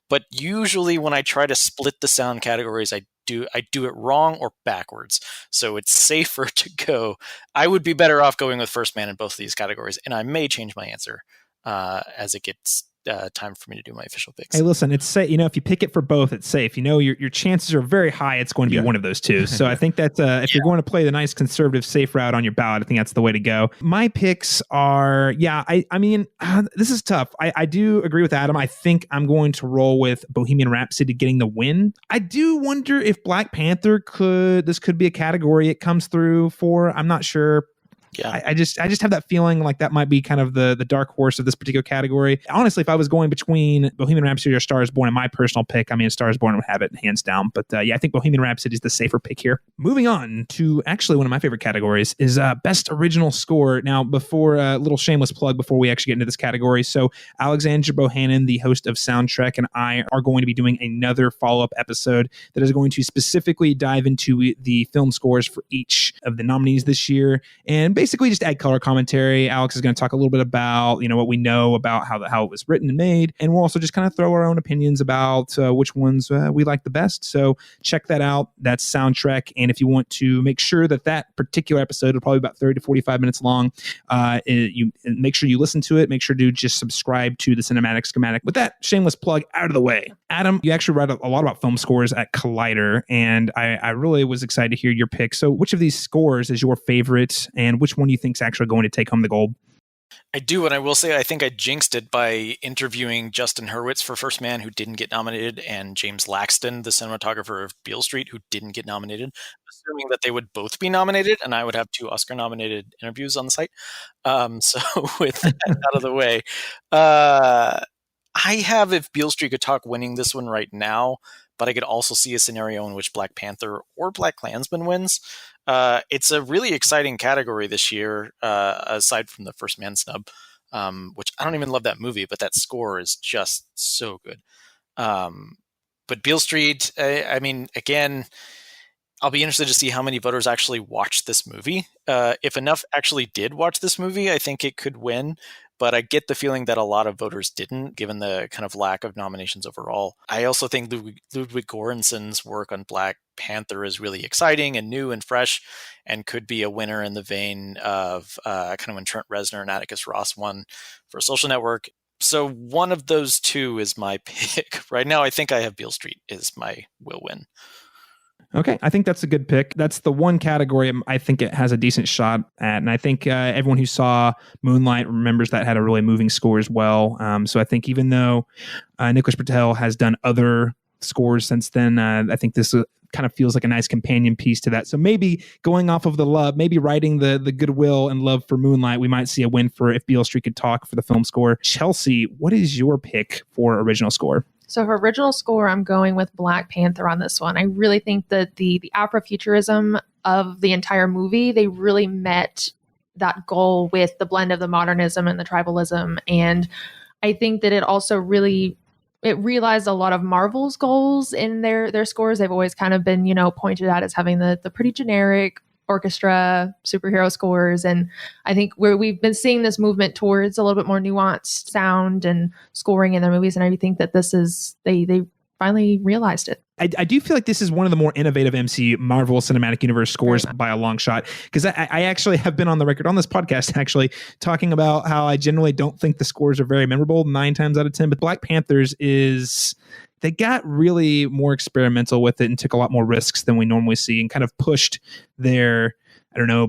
But usually when I try to split the sound categories, I do it wrong or backwards. So it's safer to go. I would be better off going with First Man in both of these categories, and I may change my answer as it gets time for me to do my official picks. Hey, listen, it's safe. If you pick it for both, it's safe. Your chances are very high it's going to be one of those two. So I think that if you're going to play the nice conservative safe route on your ballot, I think that's the way to go. My picks are, this is tough. I do agree with Adam. I think I'm going to roll with Bohemian Rhapsody getting the win. I do wonder if Black Panther could be a category it comes through for. I'm not sure. Yeah, I just have that feeling like that might be kind of the dark horse of this particular category. Honestly, if I was going between Bohemian Rhapsody or Star is Born, and my personal pick, Star is Born would have it hands down. But I think Bohemian Rhapsody is the safer pick here. Moving on to actually one of my favorite categories is Best Original Score. Now, before a little shameless plug before we actually get into this category. So Alexandra Bohannon, the host of Soundtrack, and I are going to be doing another follow-up episode that is going to specifically dive into the film scores for each of the nominees this year, and basically just add color commentary. Alex is going to talk a little bit about what we know about how it was written and made, and we'll also just kind of throw our own opinions about which ones we like the best. So check that out. That's Soundtrack, and if you want to make sure that particular episode will probably about 30 to 45 minutes long, you make sure you listen to it. Make sure to just subscribe to the Cinematic Schematic. With that shameless plug out of the way, Adam, you actually write a lot about film scores at Collider, and I really was excited to hear your pick. So which of these scores is your favorite, and which one do you think is actually going to take home the gold? I do, and I will say I think I jinxed it by interviewing Justin Hurwitz for First Man, who didn't get nominated, and James Laxton, the cinematographer of Beale Street, who didn't get nominated, assuming that they would both be nominated, and I would have 2 Oscar-nominated interviews on the site. So with that out of the way, I have If Beale Street Could Talk winning this one right now, but I could also see a scenario in which Black Panther or Black Klansman wins. It's a really exciting category this year, aside from the First Man snub, which I don't even love that movie, but that score is just so good. But Beale Street, I mean, again, I'll be interested to see how many voters actually watched this movie. If enough actually did watch this movie, I think it could win. But I get the feeling that a lot of voters didn't, given the kind of lack of nominations overall. I also think Ludwig Göransson's work on Black Panther is really exciting and new and fresh, and could be a winner in the vein of kind of when Trent Reznor and Atticus Ross won for Social Network. So one of those two is my pick. Right now, I think I have Beale Street is my will win. Okay, I think that's a good pick. That's the one category I think it has a decent shot at. And I think everyone who saw Moonlight remembers that had a really moving score as well. So I think even though Nicholas Patel has done other scores since then, I think this kind of feels like a nice companion piece to that. So maybe going off of the love, maybe writing the goodwill and love for Moonlight, we might see a win for If Beale Street Could Talk for the film score. Chelsea, what is your pick for original score? So for original score, I'm going with Black Panther on this one. I really think that the Afrofuturism of the entire movie, they really met that goal with the blend of the modernism and the tribalism. And I think that it also really, it realized a lot of Marvel's goals in their scores. They've always kind of been, pointed at as having the pretty generic orchestra superhero scores, and I think we've been seeing this movement towards a little bit more nuanced sound and scoring in their movies, and I think that this is they finally realized it. I do feel like this is one of the more innovative Marvel Cinematic Universe scores by a long shot, because I actually have been on the record on this podcast actually talking about how I generally don't think the scores are very memorable 9 times out of 10, but Black Panthers they got really more experimental with it and took a lot more risks than we normally see, and kind of pushed their,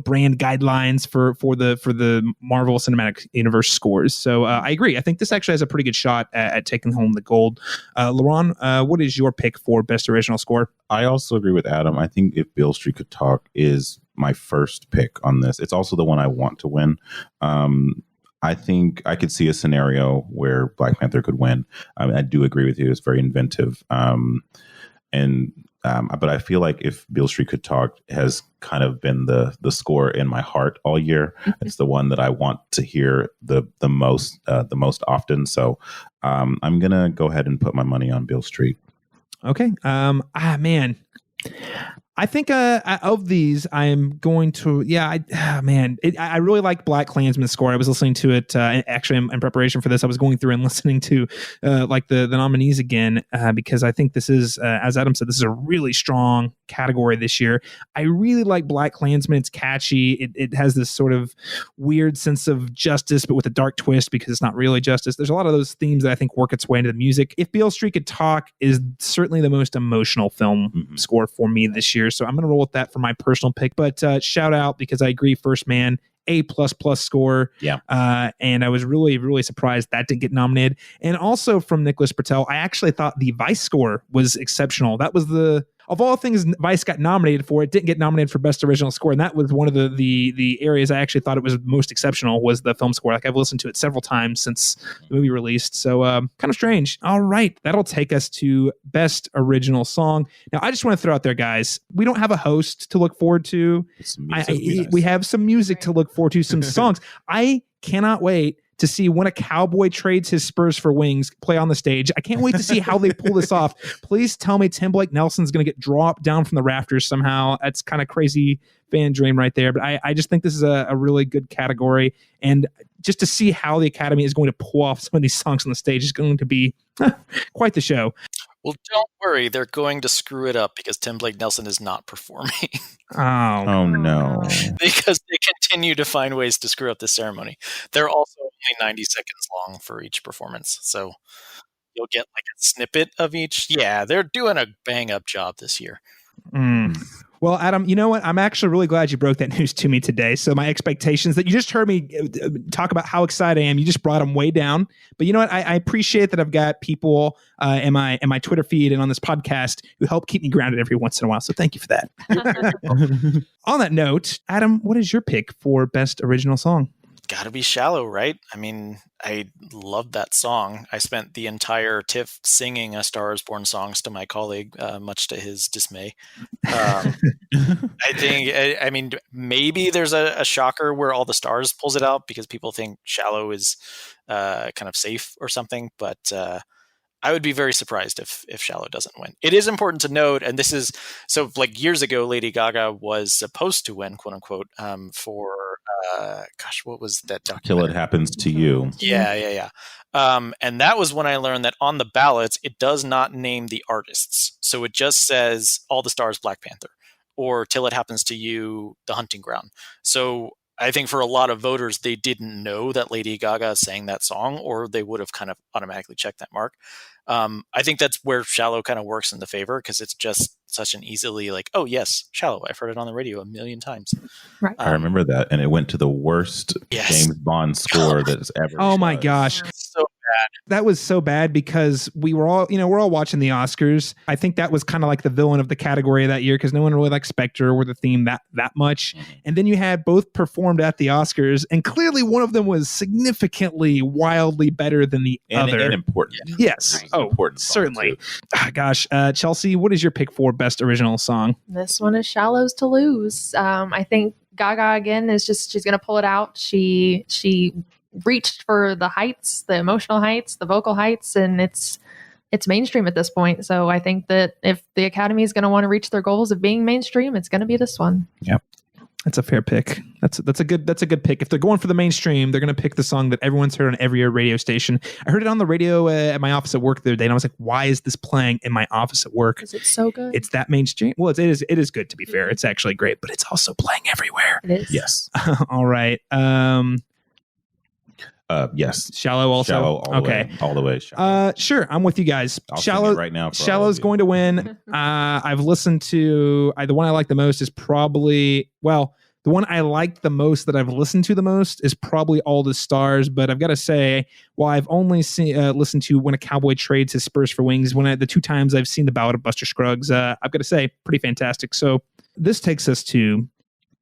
brand guidelines for the Marvel Cinematic Universe scores. So I agree. I think this actually has a pretty good shot at taking home the gold. Laurent, what is your pick for Best Original Score? I also agree with Adam. I think If Beale Street Could Talk is my first pick on this. It's also the one I want to win. I think I could see a scenario where Black Panther could win. I do agree with you. It's very inventive. But I feel like If Beale Street Could Talk has kind of been the score in my heart all year. It's the one that I want to hear the most often. So I'm going to go ahead and put my money on Beale Street. Okay. Man. I think of these, I am going to, I really like Black Klansman's score. I was listening to it actually in preparation for this. I was going through and listening to the nominees again because I think this is, as Adam said, this is a really strong category this year. I really like Black Klansman. It's catchy. It has this sort of weird sense of justice, but with a dark twist because it's not really justice. There's a lot of those themes that I think work its way into the music. If Beale Street Could Talk is certainly the most emotional film score for me this year. So I'm going to roll with that for my personal pick, but shout out because I agree. First Man, A++ score. Yeah. And I was really, really surprised that didn't get nominated. And also from Nicholas Patel, I actually thought the Vice score was exceptional. That was of all things Vice got nominated for, it didn't get nominated for Best Original Score. And that was one of the areas I actually thought it was most exceptional was the film score. Like I've listened to it several times since the movie released. So kind of strange. All right. That'll take us to Best Original Song. Now, I just want to throw out there, guys, we don't have a host to look forward to. We have some music to look forward to, some songs. I cannot wait to see when a cowboy trades his spurs for wings play on the stage. I can't wait to see how they pull this off. Please tell me Tim Blake Nelson's going to get dropped down from the rafters somehow. That's kind of crazy fan dream right there. But I just think this is a really good category. And just to see how the Academy is going to pull off some of these songs on the stage is going to be quite the show. Well, don't worry. They're going to screw it up because Tim Blake Nelson is not performing. Oh no. Because they continue to find ways to screw up the ceremony. They're also only 90 seconds long for each performance. So you'll get like a snippet of each. Yeah, they're doing a bang up job this year. Well, Adam, you know what? I'm actually really glad you broke that news to me today. So my expectations that you just heard me talk about how excited I am, you just brought them way down. But you know what? I appreciate that I've got people in my Twitter feed and on this podcast who help keep me grounded every once in a while. So thank you for that. On that note, Adam, what is your pick for Best Original Song? gotta be Shallow, right? I mean, I love that song. I spent the entire TIFF singing A Star Is Born songs to my colleague, much to his dismay. I think, I mean, maybe there's a shocker where All the Stars pulls it out because people think Shallow is kind of safe or something, but I would be very surprised if Shallow doesn't win. It is important to note, and this is so like years ago, Lady Gaga was supposed to win, quote unquote, for what was that documentary? Till It Happens to You. Yeah. And that was when I learned that on the ballots, it does not name the artists. So it just says All the Stars, Black Panther, or Till It Happens to You, The Hunting Ground. So I think for a lot of voters, they didn't know that Lady Gaga sang that song, or they would have kind of automatically checked that mark. I think that's where Shallow kind of works in the favor because it's just such an easily like, oh yes, Shallow. I've heard it on the radio a million times. Right. I remember that, and it went to the worst James Bond score that's ever. Oh my gosh. So bad. That was so bad because we're all watching the Oscars. I think that was kind of like the villain of the category that year because no one really liked Spectre or the theme that much. And then you had both performed at the Oscars, and clearly one of them was significantly, wildly better than the other. And important. Yes. Right. Oh, important. Certainly. Gosh, Chelsea, what is your pick for best original song? This one is Shallows to Lose. I think Gaga again is she's going to pull it out. She reached for the heights, the emotional heights, the vocal heights, and it's mainstream at this point. So I think that if the Academy is going to want to reach their goals of being mainstream, it's going to be this one. Yep. That's a fair pick. That's a good pick. If they're going for the mainstream, they're going to pick the song that everyone's heard on every radio station. I heard it on the radio at my office at work the other day, and I was like, "Why is this playing in my office at work?" Because it's so good. It's that mainstream. Well, it is good to be fair. It's actually great, but it's also playing everywhere. It is. Yes. All right. Yes. Shallow also. Shallow all the way. Shallow. Sure. I'm with you guys. I'll Shallow sing it right now. Shallow's going to win. I've listened to the one I like the most is probably the one I liked the most that I've listened to the most is probably All the Stars. But I've got to say, while I've only listened to When a Cowboy Trades His Spurs for Wings, the two times I've seen The Ballad of Buster Scruggs, I've got to say, pretty fantastic. So this takes us to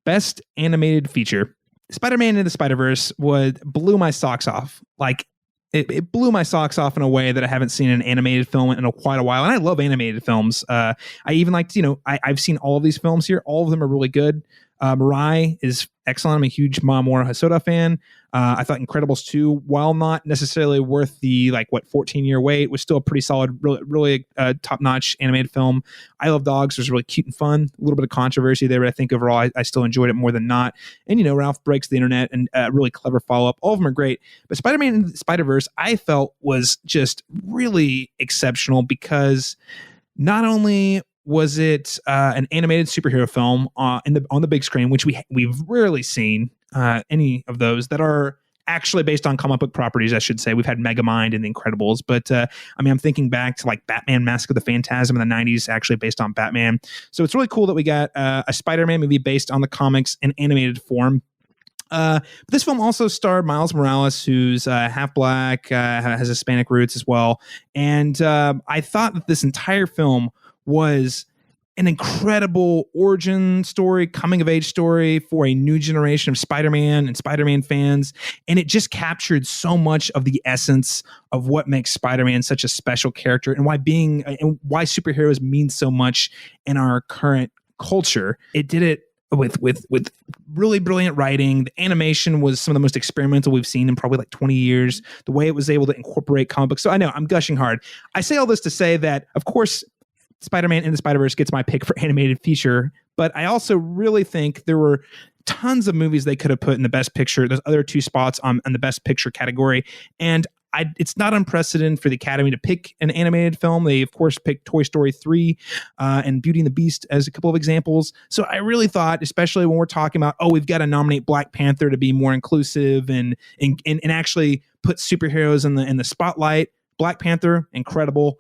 Best Animated Feature. Spider-Man Into the Spider-Verse blew my socks off. Like, it blew my socks off in a way that I haven't seen an animated film in quite a while. And I love animated films. I even liked, I've seen all of these films here. All of them are really good. Mirai is excellent. I'm a huge Mamoru Hosoda fan. I thought Incredibles 2, while not necessarily worth the 14-year wait, was still a pretty solid, really top-notch animated film. I Love Dogs was really cute and fun. A little bit of controversy there, but I think overall I still enjoyed it more than not. And Ralph Breaks the Internet and really clever follow-up. All of them are great. But Spider-Man Into the Spider-Verse, I felt was just really exceptional because not only was it an animated superhero film on the big screen, which we've rarely seen any of those that are actually based on comic book properties, I should say. We've had Megamind and The Incredibles, but I'm thinking back to Batman Mask of the Phantasm in the 90s, actually based on Batman. So it's really cool that we got a Spider-Man movie based on the comics in animated form. But this film also starred Miles Morales, who's half black, has Hispanic roots as well. And I thought that this entire film was an incredible origin story, coming of age story for a new generation of Spider-Man and Spider-Man fans. And it just captured so much of the essence of what makes Spider-Man such a special character and why superheroes mean so much in our current culture. It did it with really brilliant writing. The animation was some of the most experimental we've seen in probably 20 years. The way it was able to incorporate comic books. So I know I'm gushing hard. I say all this to say that, of course, Spider-Man Into the Spider-Verse gets my pick for animated feature, but I also really think there were tons of movies they could have put in the best picture. There's other two spots on the best picture category, and it's not unprecedented for the Academy to pick an animated film. They, of course, picked Toy Story 3 and Beauty and the Beast as a couple of examples. So I really thought, especially when we're talking about, we've got to nominate Black Panther to be more inclusive and actually put superheroes in the spotlight. Black Panther, incredible,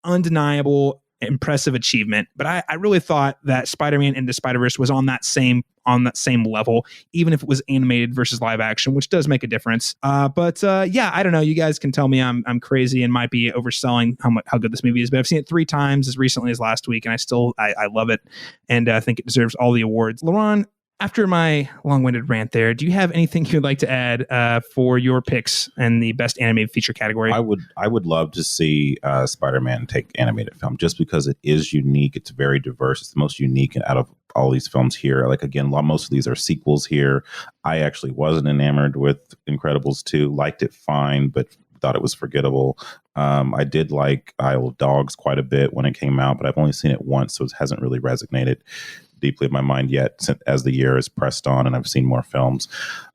undeniable, impressive achievement. But I really thought that Spider-Man Into Spider-Verse was on that same level, even if it was animated versus live action, which does make a difference. But I don't know. You guys can tell me I'm crazy and might be overselling how good this movie is, but I've seen it 3 times as recently as last week, and I love it, and I think it deserves all the awards. Laurent, after my long-winded rant there, do you have anything you'd like to add for your picks and the best animated feature category? I would love to see Spider-Man take animated film, just because it is unique. It's very diverse. It's the most unique out of all these films here. Like, again, most of these are sequels here. I actually wasn't enamored with Incredibles 2, liked it fine, but thought it was forgettable. I did like Isle of Dogs quite a bit when it came out, but I've only seen it once, so it hasn't really resonated deeply in my mind yet as the year has pressed on and I've seen more films.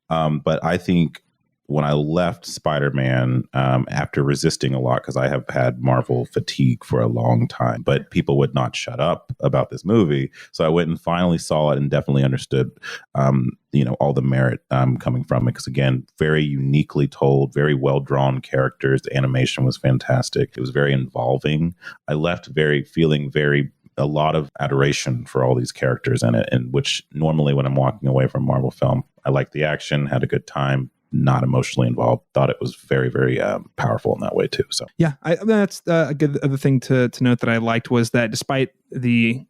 But I think when I left Spider-Man, after resisting a lot, because I have had Marvel fatigue for a long time, but people would not shut up about this movie. So I went and finally saw it and definitely understood, all the merit coming from it. Because again, very uniquely told, very well-drawn characters. The animation was fantastic. It was very involving. I left feeling a lot of adoration for all these characters in it, and which normally when I'm walking away from a Marvel film, I like the action, had a good time, not emotionally involved. Thought it was very, very powerful in that way too. So yeah, that's a good other thing to note that I liked was that despite the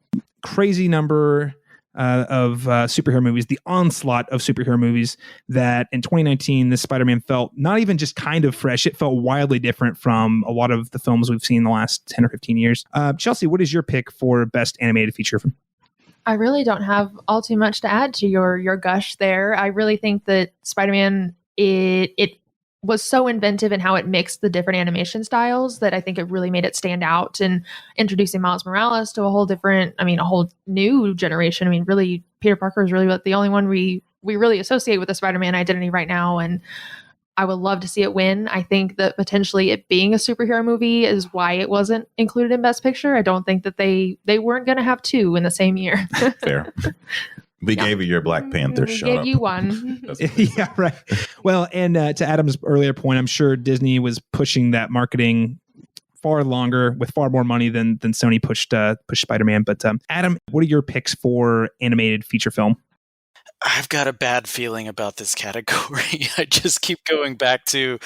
crazy number of superhero movies, the onslaught of superhero movies, that in 2019 this Spider-Man felt not even just kind of fresh, it felt wildly different from a lot of the films we've seen in the last 10 or 15 years. Chelsea, what is your pick for best animated feature film? I really don't have all too much to add to your gush there. I really think that Spider-Man, it was so inventive in how it mixed the different animation styles that I think it really made it stand out, and introducing Miles Morales to a whole new generation. I mean, really, Peter Parker is really the only one we really associate with the Spider-Man identity right now. And I would love to see it win. I think that potentially it being a superhero movie is why it wasn't included in Best Picture. I don't think that they weren't going to have two in the same year. Fair. We gave you your Black Panther. We gave you one. Yeah, right. Well, and to Adam's earlier point, I'm sure Disney was pushing that marketing far longer with far more money than Sony pushed Spider-Man. But Adam, what are your picks for animated feature film? I've got a bad feeling about this category. I just keep going back to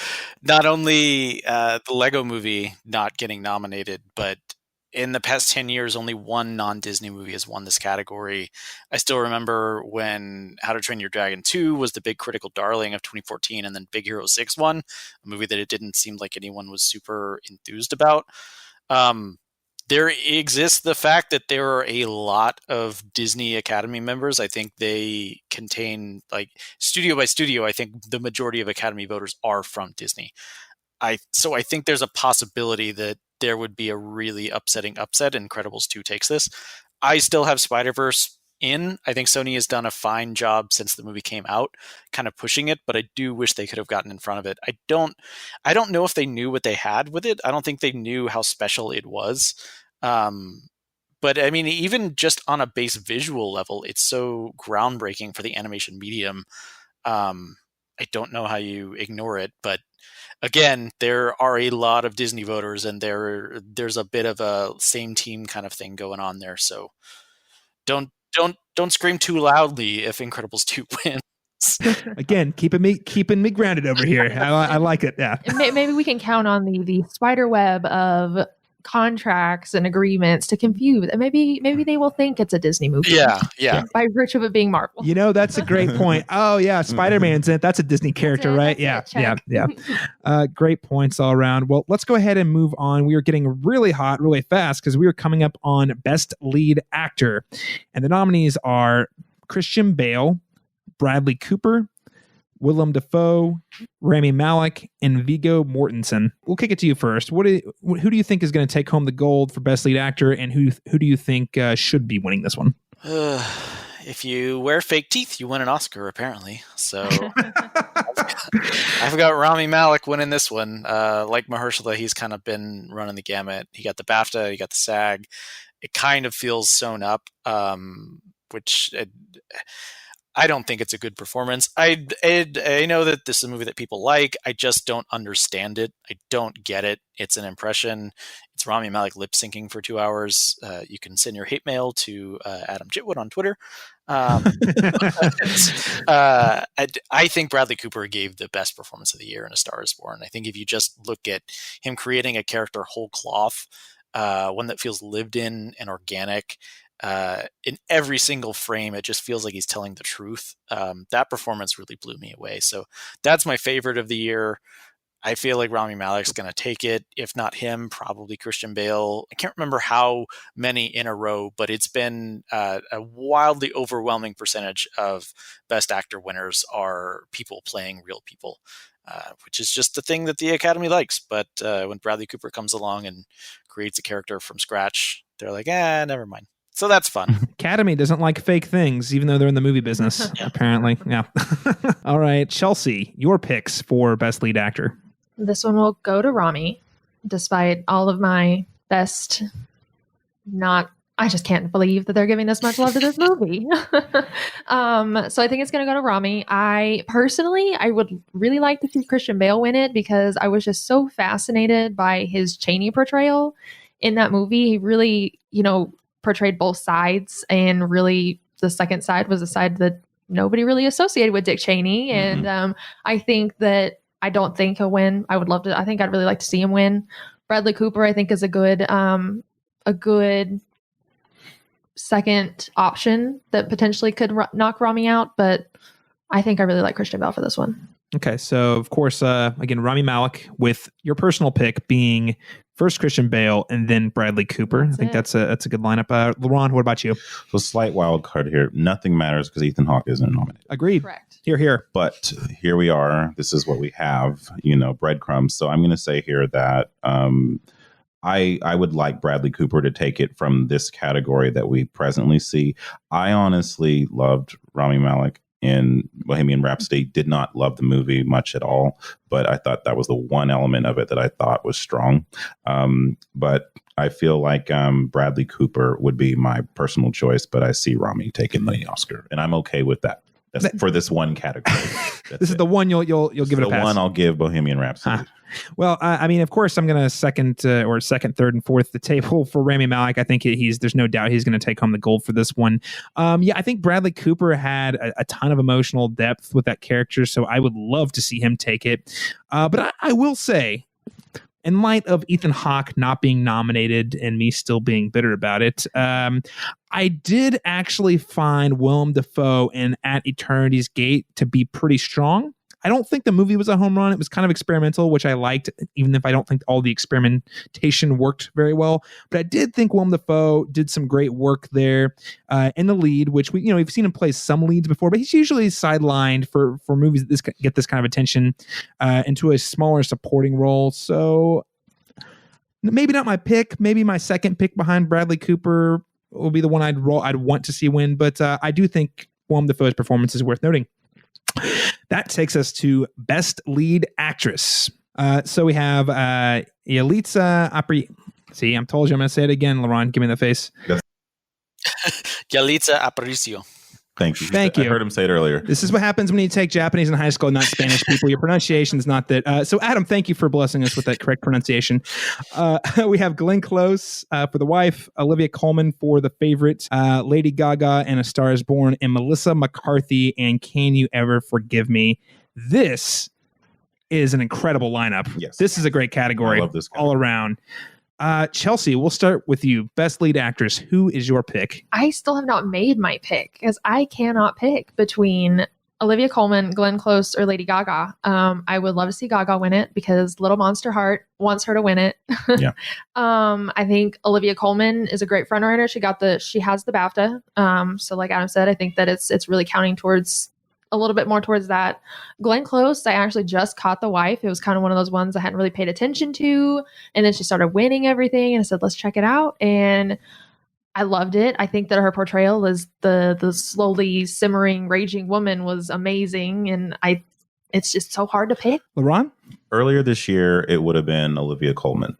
not only the Lego Movie not getting nominated, but in the past 10 years, only one non-Disney movie has won this category. I still remember when How to Train Your Dragon 2 was the big critical darling of 2014, and then Big Hero 6 won, a movie that it didn't seem like anyone was super enthused about. There exists the fact that there are a lot of Disney Academy members. I think they contain, like, studio by studio, I think the majority of Academy voters are from Disney. So I think there's a possibility that there would be a really upsetting upset. Incredibles 2 takes this. I still have Spider-Verse in. I think Sony has done a fine job since the movie came out, kind of pushing it, but I do wish they could have gotten in front of it. I don't know if they knew what they had with it. I don't think they knew how special it was. But I mean, even just on a base visual level, it's so groundbreaking for the animation medium. I don't know how you ignore it, but again, there are a lot of Disney voters, and there's a bit of a same team kind of thing going on there. So don't scream too loudly if Incredibles 2 wins. Again, keeping me grounded over here. I like it. Yeah. Maybe we can count on the spider web of contracts and agreements to confuse, and maybe they will think it's a Disney movie. Yeah. By virtue of it being Marvel. That's a great point. Oh yeah, Spider-Man's in it. That's a Disney character, right? Yeah. Great points all around. Well, let's go ahead and move on. We are getting really hot, really fast, because we are coming up on Best Lead Actor, and the nominees are Christian Bale, Bradley Cooper, Willem Dafoe, Rami Malek, and Viggo Mortensen. We'll kick it to you first. Who do you think is going to take home the gold for Best Lead Actor, and who do you think should be winning this one? If you wear fake teeth, you win an Oscar, apparently. So I've got Rami Malek winning this one. Like Mahershala, he's kind of been running the gamut. He got the BAFTA, he got the SAG. It kind of feels sewn up, which... I don't think it's a good performance. I know that this is a movie that people like. I just don't understand it. I don't get it. It's an impression. It's Rami Malek lip syncing for 2 hours. You can send your hate mail to Adam Jitwood on Twitter. I think Bradley Cooper gave the best performance of the year in A Star Is Born. I think if you just look at him creating a character whole cloth, one that feels lived in and organic, in every single frame, it just feels like he's telling the truth. That performance really blew me away. So that's my favorite of the year. I feel like Rami Malek's going to take it. If not him, probably Christian Bale. I can't remember how many in a row, but it's been a wildly overwhelming percentage of Best Actor winners are people playing real people, which is just the thing that the Academy likes. But when Bradley Cooper comes along and creates a character from scratch, they're like, never mind. So that's fun. Academy doesn't like fake things, even though they're in the movie business, apparently. Yeah. All right, Chelsea, your picks for Best Lead Actor. This one will go to Rami, despite all of my best I just can't believe that they're giving this much love to this movie. So I think it's going to go to Rami. I would really like to see Christian Bale win it because I was just so fascinated by his Cheney portrayal in that movie. He really, portrayed both sides, and really the second side was a side that nobody really associated with Dick Cheney. Mm-hmm. And I don't think he'll win. I think I'd really like to see him win. Bradley Cooper, I think, is a good second option that potentially could knock Rami out, but I think I really like Christian Bale for this one. Okay, so of course, again, Rami Malek, with your personal pick being first Christian Bale and then Bradley Cooper. I think that's a good lineup. Laurent, what about you? So slight wild card here. Nothing matters because Ethan Hawke isn't nominated. Agreed. Correct. Here. But here we are. This is what we have. Breadcrumbs. So I'm going to say here that I would like Bradley Cooper to take it from this category that we presently see. I honestly loved Rami Malek in Bohemian Rhapsody. Did not love the movie much at all, but I thought that was the one element of it that I thought was strong. But I feel like Bradley Cooper would be my personal choice, but I see Rami taking the Oscar, and I'm okay with that. That's for this one category. This is the one you'll give it a pass. The one I'll give Bohemian Rhapsody. Well, I mean, of course, I'm going to second, third, and fourth the table for Rami Malek. I think there's no doubt he's going to take home the gold for this one. I think Bradley Cooper had a ton of emotional depth with that character, so I would love to see him take it. But I will say, in light of Ethan Hawke not being nominated and me still being bitter about it, I did actually find Willem Dafoe in At Eternity's Gate to be pretty strong. I don't think the movie was a home run. It was kind of experimental, which I liked, even if I don't think all the experimentation worked very well. But I did think Willem Dafoe did some great work there in the lead, which we've seen him play some leads before, but he's usually sidelined for movies that get this kind of attention into a smaller supporting role. So maybe not my pick. Maybe my second pick behind Bradley Cooper will be the one I'd want to see win. But I do think Willem Dafoe's performance is worth noting. That takes us to Best Lead Actress. So we have Yalitza Aparicio. See, I'm told you I'm going to say it again, Laurent. Give me the face. Yalitza Aparicio. Thank you. Thank you. I heard him say it earlier. This is what happens when you take Japanese in high school, not Spanish people. Your pronunciation is not that. So, Adam, thank you for blessing us with that correct pronunciation. We have Glenn Close for The Wife, Olivia Colman for The Favorite, Lady Gaga and A Star Is Born, and Melissa McCarthy and Can You Ever Forgive Me? This is an incredible lineup. Yes. This is a great category. I love this all around. Chelsea, we'll start with you. Best Lead Actress. Who is your pick? I still have not made my pick because I cannot pick between Olivia Colman, Glenn Close, or Lady Gaga. I would love to see Gaga win it because Little Monster Heart wants her to win it. Yeah. I think Olivia Colman is a great frontrunner. She has the BAFTA. So like Adam said, I think that it's really counting towards a little bit more towards that. Glenn Close, I actually just caught The Wife. It was kind of one of those ones I hadn't really paid attention to. And then she started winning everything. And I said, let's check it out. And I loved it. I think that her portrayal as the slowly simmering, raging woman was amazing. And it's just so hard to pick. Laurent? Earlier this year, it would have been Olivia Colman.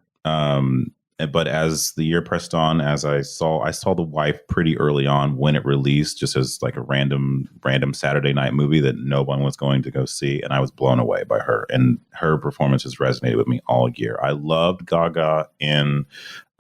But as the year pressed on, as I saw The Wife pretty early on when it released, just as like a random Saturday night movie that no one was going to go see. And I was blown away by her, and her performance has resonated with me all year. I loved Gaga in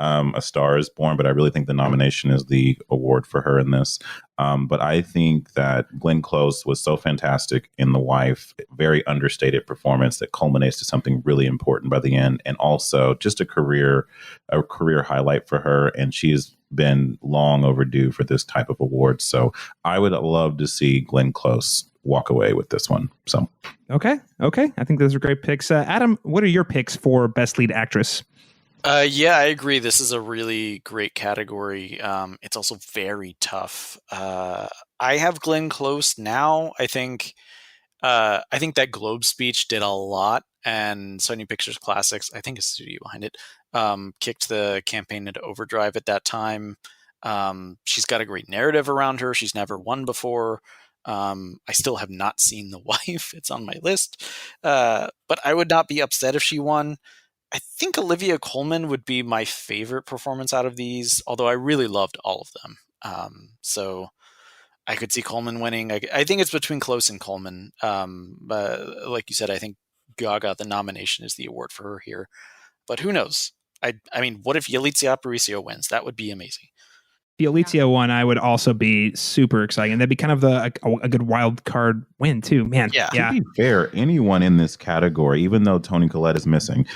A Star is Born, but I really think the nomination is the award for her in this. But I think that Glenn Close was so fantastic in The Wife, very understated performance that culminates to something really important by the end, and also just a career highlight for her. And she's been long overdue for this type of award. So I would love to see Glenn Close walk away with this one. So okay. I think those are great picks. Adam, what are your picks for Best Lead Actress? Yeah, I agree. This is a really great category. It's also very tough. I have Glenn Close now. I think that Globe speech did a lot, and Sony Pictures Classics, I think is the studio behind it, kicked the campaign into overdrive at that time. She's got a great narrative around her. She's never won before. I still have not seen The Wife. It's on my list. But I would not be upset if she won. I think Olivia Colman would be my favorite performance out of these, although I really loved all of them. So I could see Coleman winning. I think it's between Close and Coleman. But like you said, I think Gaga, the nomination, is the award for her here. But who knows? I mean, what if Yalitza Aparicio wins? That would be amazing. The Alicia one, I would also be super exciting. That'd be kind of a good wild card win too, man. Yeah. To be fair, anyone in this category, even though Toni Collette is missing,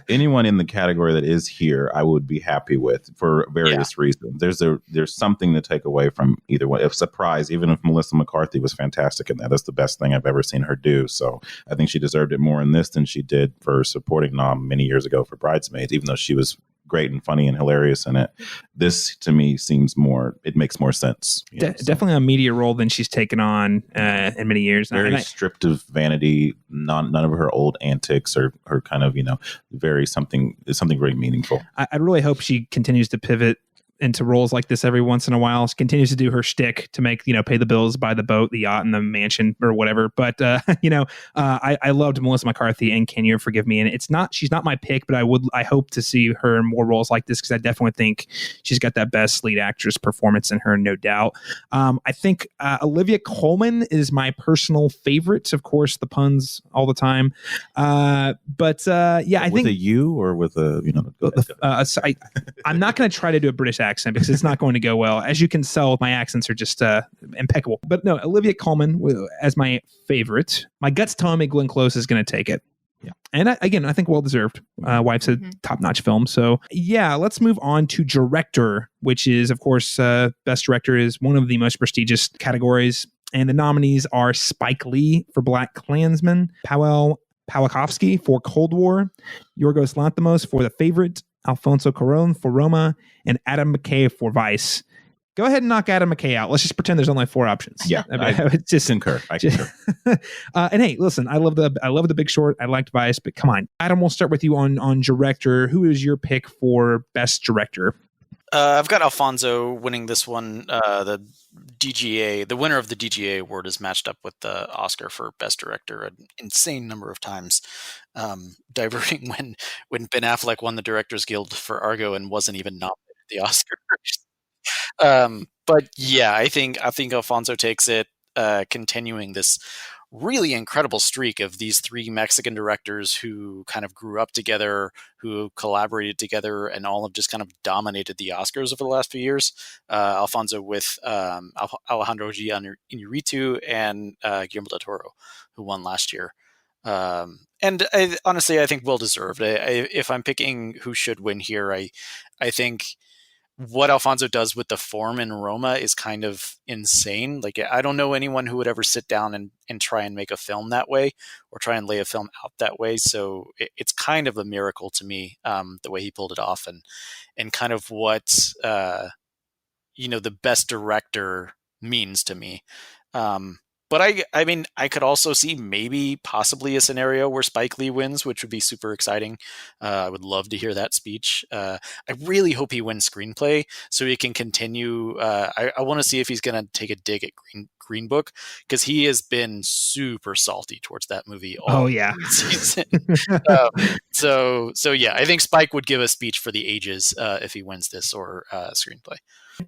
anyone in the category that is here, I would be happy with for various reasons. There's something to take away from either one. If surprise, even if Melissa McCarthy was fantastic in that, that's the best thing I've ever seen her do. So I think she deserved it more in this than she did for supporting nom many years ago for Bridesmaids, even though she was great and funny and hilarious in it. This to me it makes more sense. Definitely a media role than she's taken on in many years. Very stripped of vanity. None of her old antics or her kind of, very something very meaningful. I really hope she continues to pivot into roles like this every once in a while. She continues to do her shtick to make, pay the bills, buy the boat, the yacht, and the mansion or whatever. But, I loved Melissa McCarthy and Can You Forgive Me? And she's not my pick, but I hope to see her in more roles like this because I definitely think she's got that best lead actress performance in her, no doubt. I think Olivia Colman is my personal favorite. Of course, the puns all the time. I think with a U or with a, I'm not going to try to do a British accent because it's not going to go well. As you can tell, my accents are just impeccable. But no, Olivia Colman as my favorite. My gut's telling me Glenn Close is going to take it. Yeah. And I think well-deserved. Wife's a top-notch film. So yeah, let's move on to director, which is, of course, best director is one of the most prestigious categories. And the nominees are Spike Lee for Black Klansman, Powell Pawlikowski for Cold War, Yorgos Lanthimos for The Favorite, Alfonso Cuarón for Roma, and Adam McKay for Vice. Go ahead and knock Adam McKay out. Let's just pretend there's only 4 options. Yeah, I just concur. And hey, listen, I love the Big Short. I liked Vice, but come on, Adam. We'll start with you on director. Who is your pick for best director? I've got Alfonso winning this one. The winner of the DGA award is matched up with the Oscar for Best Director an insane number of times, diverting when Ben Affleck won the Directors Guild for Argo and wasn't even nominated at the Oscars. But yeah, I think Alfonso takes it, continuing this really incredible streak of these 3 Mexican directors who kind of grew up together, who collaborated together, and all have just kind of dominated the Oscars over the last few years. Alfonso with Alejandro G. Iñárritu and Guillermo del Toro, who won last year. And honestly, I think well-deserved. If I'm picking who should win here, I think what Alfonso does with the form in Roma is kind of insane. Like, I don't know anyone who would ever sit down and try and make a film that way or try and lay a film out that way. So it's kind of a miracle to me, the way he pulled it off and kind of what, the best director means to me. But I mean, I could also see maybe possibly a scenario where Spike Lee wins, which would be super exciting. I would love to hear that speech. I really hope he wins screenplay so he can continue. I want to see if he's going to take a dig at Green Book because he has been super salty towards that movie all season. So yeah, I think Spike would give a speech for the ages if he wins this or screenplay.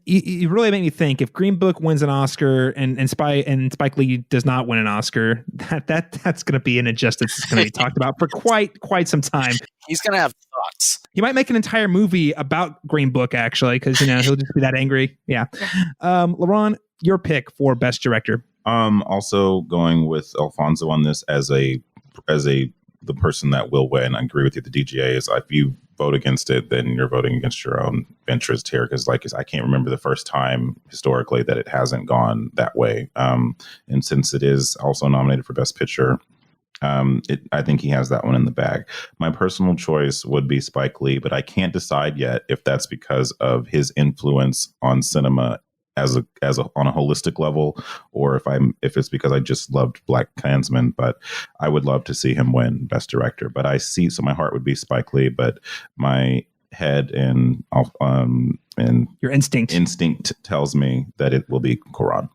You really make me think. If Green Book wins an Oscar and Spike Lee does not win an Oscar, that's going to be an injustice that's going to be talked about for quite some time. He's going to have thoughts. He might make an entire movie about Green Book, actually, because he'll just be that angry. Yeah. LaRon, your pick for Best Director. Also going with Alfonso on this as the person that will win. I agree with you. The DGA is, if you vote against it, then you're voting against your own interest here. Because I can't remember the first time historically that it hasn't gone that way. And since it is also nominated for Best Picture, I think he has that one in the bag. My personal choice would be Spike Lee, but I can't decide yet if that's because of his influence on cinema as a on a holistic level, or if it's because I just loved Black Klansman. But I would love to see him win Best Director. But so my heart would be Spike Lee, but my head and your instinct tells me that it will be Quran.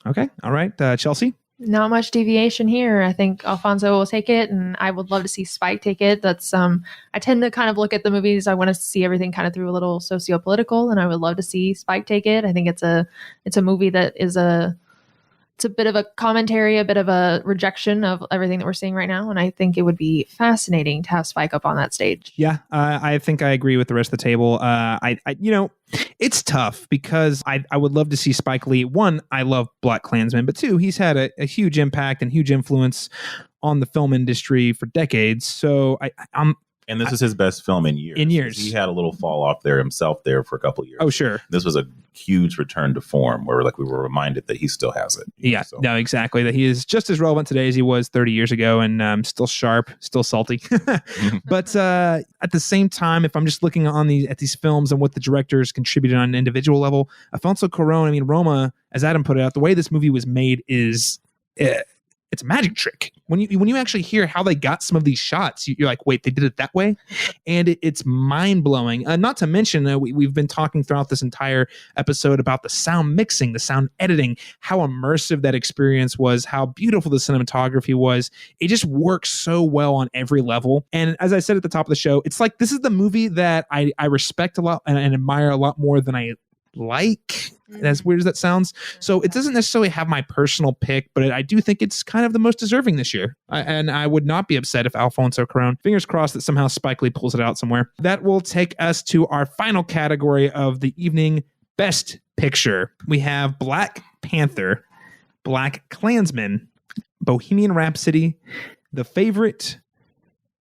Okay, all right, Chelsea. Not much deviation here. I think Alfonso will take it, and I would love to see Spike take it. That's I tend to kind of look at the movies. I want to see everything kind of through a little socio-political, and I would love to see Spike take it. I think it's a movie that is it's a bit of a commentary, a bit of a rejection of everything that we're seeing right now, and I think it would be fascinating to have Spike up on that stage. Yeah, I think I agree with the rest of the table. It's tough because I would love to see Spike Lee. One, I love Black Klansman, but two, he's had a huge impact and huge influence on the film industry for decades. So And this is his best film in years. He had a little fall off there himself there for a couple of years. Oh, sure. This was a huge return to form where we were reminded that he still has it. Yeah, no, exactly. That he is just as relevant today as he was 30 years ago, and still sharp, still salty. But at the same time, if I'm just looking at these films and what the directors contributed on an individual level, Alfonso Cuarón, Roma, as Adam put it out, the way this movie was made is... it's a magic trick. When you actually hear how they got some of these shots, you're like, wait, they did it that way? And it's mind-blowing. Not to mention, we've been talking throughout this entire episode about the sound mixing, the sound editing, how immersive that experience was, how beautiful the cinematography was. It just works so well on every level. And as I said at the top of the show, it's like this is the movie that I respect a lot and admire a lot more than I like, as weird as that sounds. So it doesn't necessarily have my personal pick, but I do think it's kind of the most deserving this year. And I would not be upset if Alfonso Cuarón, fingers crossed that somehow Spike Lee pulls it out somewhere. That will take us to our final category of the evening, Best Picture. We have Black Panther, Black Klansman, Bohemian Rhapsody, The Favorite,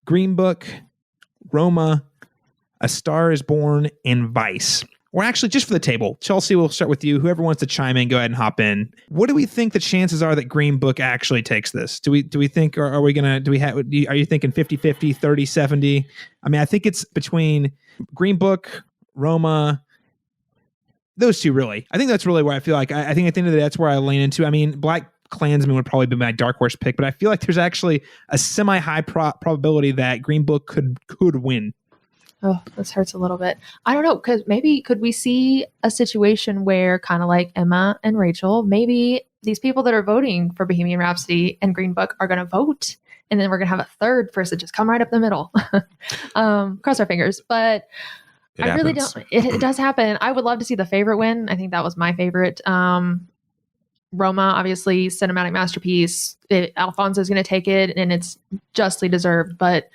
Green Book, Roma, A Star is Born, and Vice. Or actually, just for the table, Chelsea, we'll start with you. Whoever wants to chime in, go ahead and hop in. What do we think the chances are that Green Book actually takes this? Do we think, or are we going to, are you thinking 50-50, 30-70? I mean, I think it's between Green Book, Roma, those two really. I think that's really where I feel like, I think at the end of the day, that's where I lean into. I mean, Black Klansman would probably be my dark horse pick, but I feel like there's actually a semi-high probability that Green Book could win. Oh, this hurts a little bit. I don't know, because maybe could we see a situation where, kind of like Emma and Rachel, maybe these people that are voting for Bohemian Rhapsody and Green Book are going to vote, and then we're going to have a third person just come right up the middle. Cross our fingers. But I really don't. It does happen. I would love to see The Favorite win. I think that was my favorite. Roma, obviously, cinematic masterpiece. Alfonso's going to take it, and it's justly deserved. But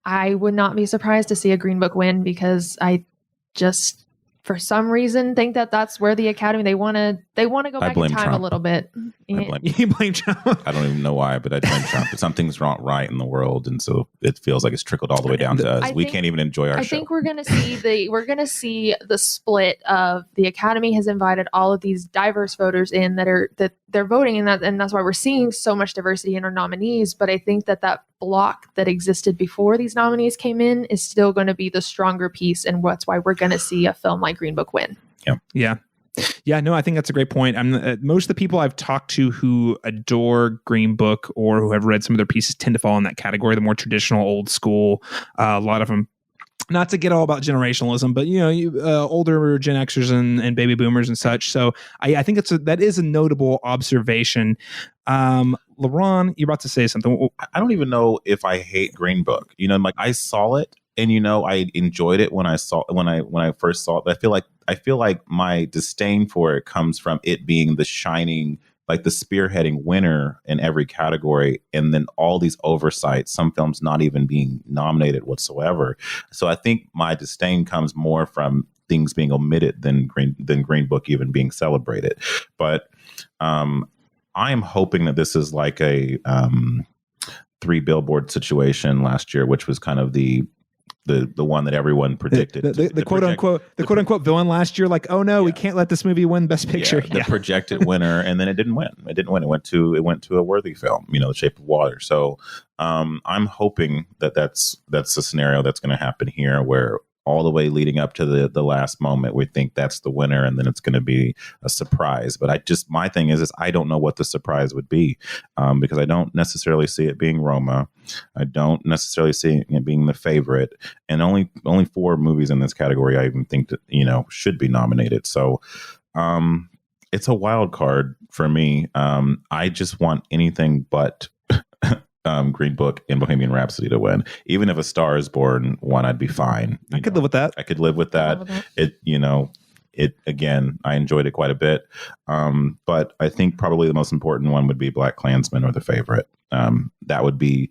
I would not be surprised to see a Green Book win, because I just, for some reason, think that that's where the Academy, they want to go back in time a little bit. You blame Trump. I don't even know why, but I blame Trump. But something's not right in the world, and so it feels like it's trickled all the way down to us. We can't even enjoy our show. I think we're going to see the split of the Academy has invited all of these diverse voters in that they're voting in that, and that's why we're seeing so much diversity in our nominees. But I think that block that existed before these nominees came in is still going to be the stronger piece, and that's why we're going to see a film like Green Book win. Yeah, no, I think that's a great point. Most of the people I've talked to who adore Green Book or who have read some of their pieces tend to fall in that category, the more traditional, old school. A lot of them, not to get all about generationalism, but older Gen Xers and baby boomers and such. So I think that is a notable observation. LaRon, you're about to say something. I don't even know if I hate Green Book. I saw it And I enjoyed it when I first saw it. But I feel like my disdain for it comes from it being the shining, like the spearheading winner in every category, and then all these oversights, some films not even being nominated whatsoever. So I think my disdain comes more from things being omitted than Green Book even being celebrated. But I am hoping that this is like a 3 Billboard situation last year, which was kind of the one that everyone predicted. The quote unquote villain last year, like, oh no, we can't let this movie win Best Picture. The projected winner, and then it didn't win. It went to a worthy film, The Shape of Water. So I'm hoping that that's the scenario that's going to happen here, where all the way leading up to the last moment, we think that's the winner, and then it's going to be a surprise. But my thing is I don't know what the surprise would be, because I don't necessarily see it being Roma. I don't necessarily see it being the favorite, and only 4 movies in this category I even think that should be nominated. So it's a wild card for me. I just want anything but Green Book and Bohemian Rhapsody to win. Even if A Star Is Born won, I'd be fine. I could live with that. I could live with that. It again, I enjoyed it quite a bit. But I think probably the most important one would be Black Klansman or The Favorite. That would be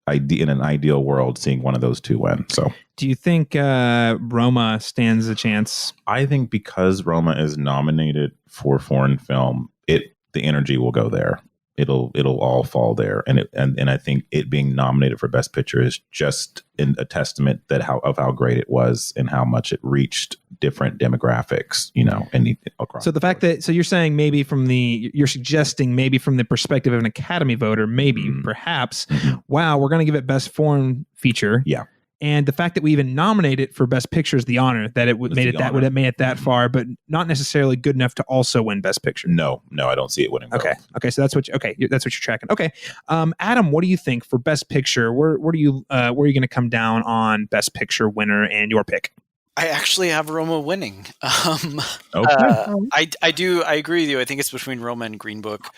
in an ideal world, seeing one of those 2 win. So, do you think Roma stands a chance? I think because Roma is nominated for foreign film, the energy will go there. It'll all fall there, and I think it being nominated for Best Picture is just a testament of how great it was and how much it reached different demographics, and across. So the fact that you're saying you're suggesting maybe from the perspective of an Academy voter, perhaps, wow, we're going to give it Best Foreign Feature, And the fact that we even nominate it for Best Picture is the honor that it would made it that far, but not necessarily good enough to also win Best Picture. No, I don't see it winning. Okay, so that's what you're tracking. Okay, Adam, what do you think for Best Picture? Where are you going to come down on Best Picture winner and your pick? I actually have Roma winning. Okay. I agree with you. I think it's between Roma and Green Book.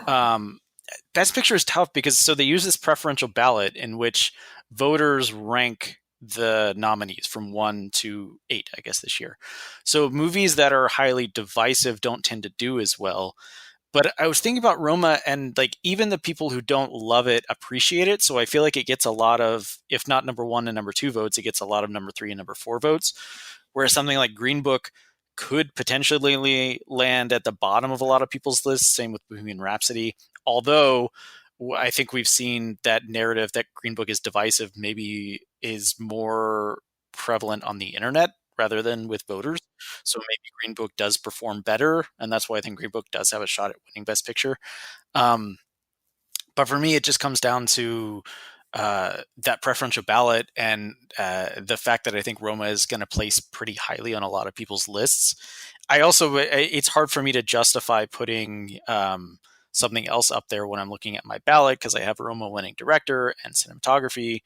Best Picture is tough because they use this preferential ballot in which voters rank the nominees from 1 to 8, I guess, this year. So movies that are highly divisive don't tend to do as well. But I was thinking about Roma, and even the people who don't love it appreciate it. So I feel like it gets a lot of, if not number 1 and number 2 votes, it gets a lot of number 3 and number 4 votes. Whereas something like Green Book could potentially land at the bottom of a lot of people's lists. Same with Bohemian Rhapsody. Although I think we've seen that narrative that Green Book is divisive maybe is more prevalent on the internet rather than with voters. So maybe Green Book does perform better, and that's why I think Green Book does have a shot at winning Best Picture. But for me, it just comes down to that preferential ballot and the fact that I think Roma is going to place pretty highly on a lot of people's lists. It's hard for me to justify putting something else up there when I'm looking at my ballot, because I have Roma winning director and cinematography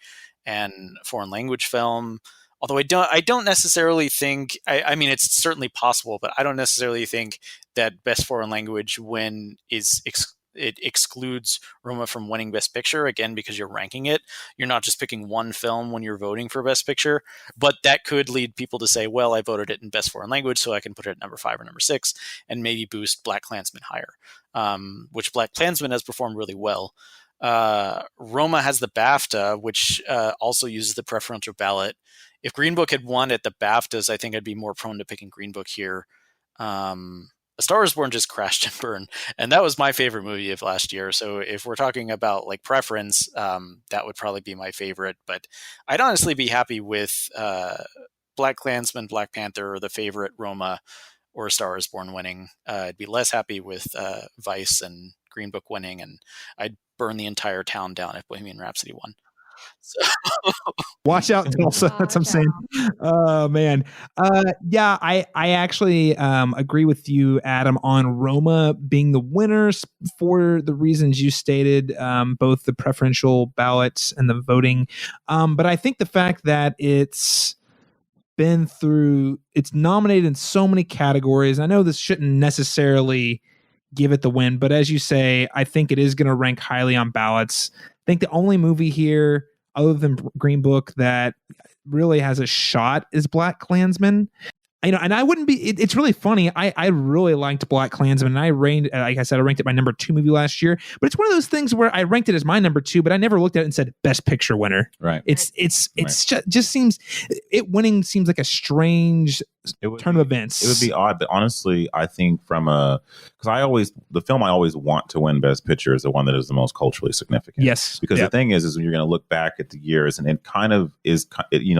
and foreign language film. Although I don't necessarily think, I mean, it's certainly possible, but I don't necessarily think that Best Foreign Language win it excludes Roma from winning Best Picture, again, because you're ranking it. You're not just picking one film when you're voting for Best Picture, but that could lead people to say, well, I voted it in Best Foreign Language, so I can put it at number 5 or number 6 and maybe boost Black Klansman higher, which Black Klansman has performed really well. Roma has the BAFTA, which also uses the preferential ballot. If Green Book had won at the BAFTAs, I think I'd be more prone to picking Green Book here. A Star Is Born just crashed and burned, and that was my favorite movie of last year. So if we're talking about preference, that would probably be my favorite. But I'd honestly be happy with Black Klansman, Black Panther, or The Favorite, Roma, or A Star Is Born winning. I'd be less happy with Vice and Green Book winning, and I'd burn the entire town down if Bohemian Rhapsody won. So. Watch out, Tulsa. That's what I'm saying. Oh man. Yeah, I actually agree with you, Adam, on Roma being the winners for the reasons you stated, both the preferential ballots and the voting. But I think the fact that it's nominated in so many categories. I know this shouldn't necessarily give it the win, but as you say, I think it is going to rank highly on ballots. I think the only movie here, other than Green Book, that really has a shot is Black Klansman. And I wouldn't be. It's really funny. I really liked Black Klansman, and I ranked, like I said, I ranked it my number 2 movie last year. But it's one of those things where I ranked it as my number 2, but I never looked at it and said Best Picture winner. Right. It's just seems it winning seems like a strange turn of events. It would be odd, but honestly, I think because the film I always want to win Best Picture is the one that is the most culturally significant. Yes, because the thing is when you're going to look back at the years, and it kind of is,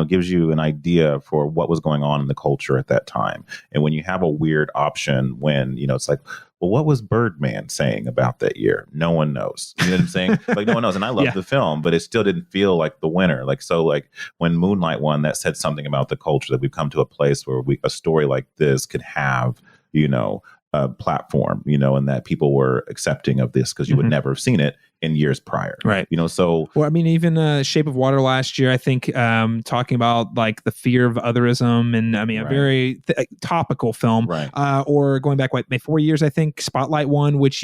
gives you an idea for what was going on in the culture at that time. And when you have a weird option, when it's like, well, what was Birdman saying about that year? No one knows. You know what I'm saying? Like, no one knows. And I love the film, but it still didn't feel like the winner. Like, so like when Moonlight won, that said something about the culture, that we've come to a place where a story like this could have, a platform, and that people were accepting of this, because you would never have seen it in years prior. Right. So. Well, I mean, even Shape of Water last year, I think, talking about like the fear of otherism, and I mean, a very topical film. Right. Or going back, maybe 4 years, I think Spotlight won, which,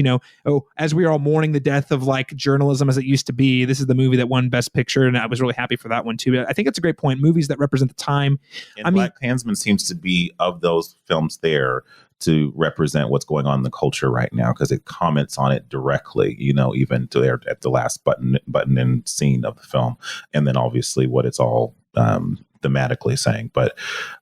as we are all mourning the death of like journalism as it used to be, this is the movie that won Best Picture. And I was really happy for that one too. But I think it's a great point. Movies that represent the time. And Black Klansman seems to be, of those films there, to represent what's going on in the culture right now, because it comments on it directly, even to there at the last button in scene of the film, and then obviously what it's all thematically saying. But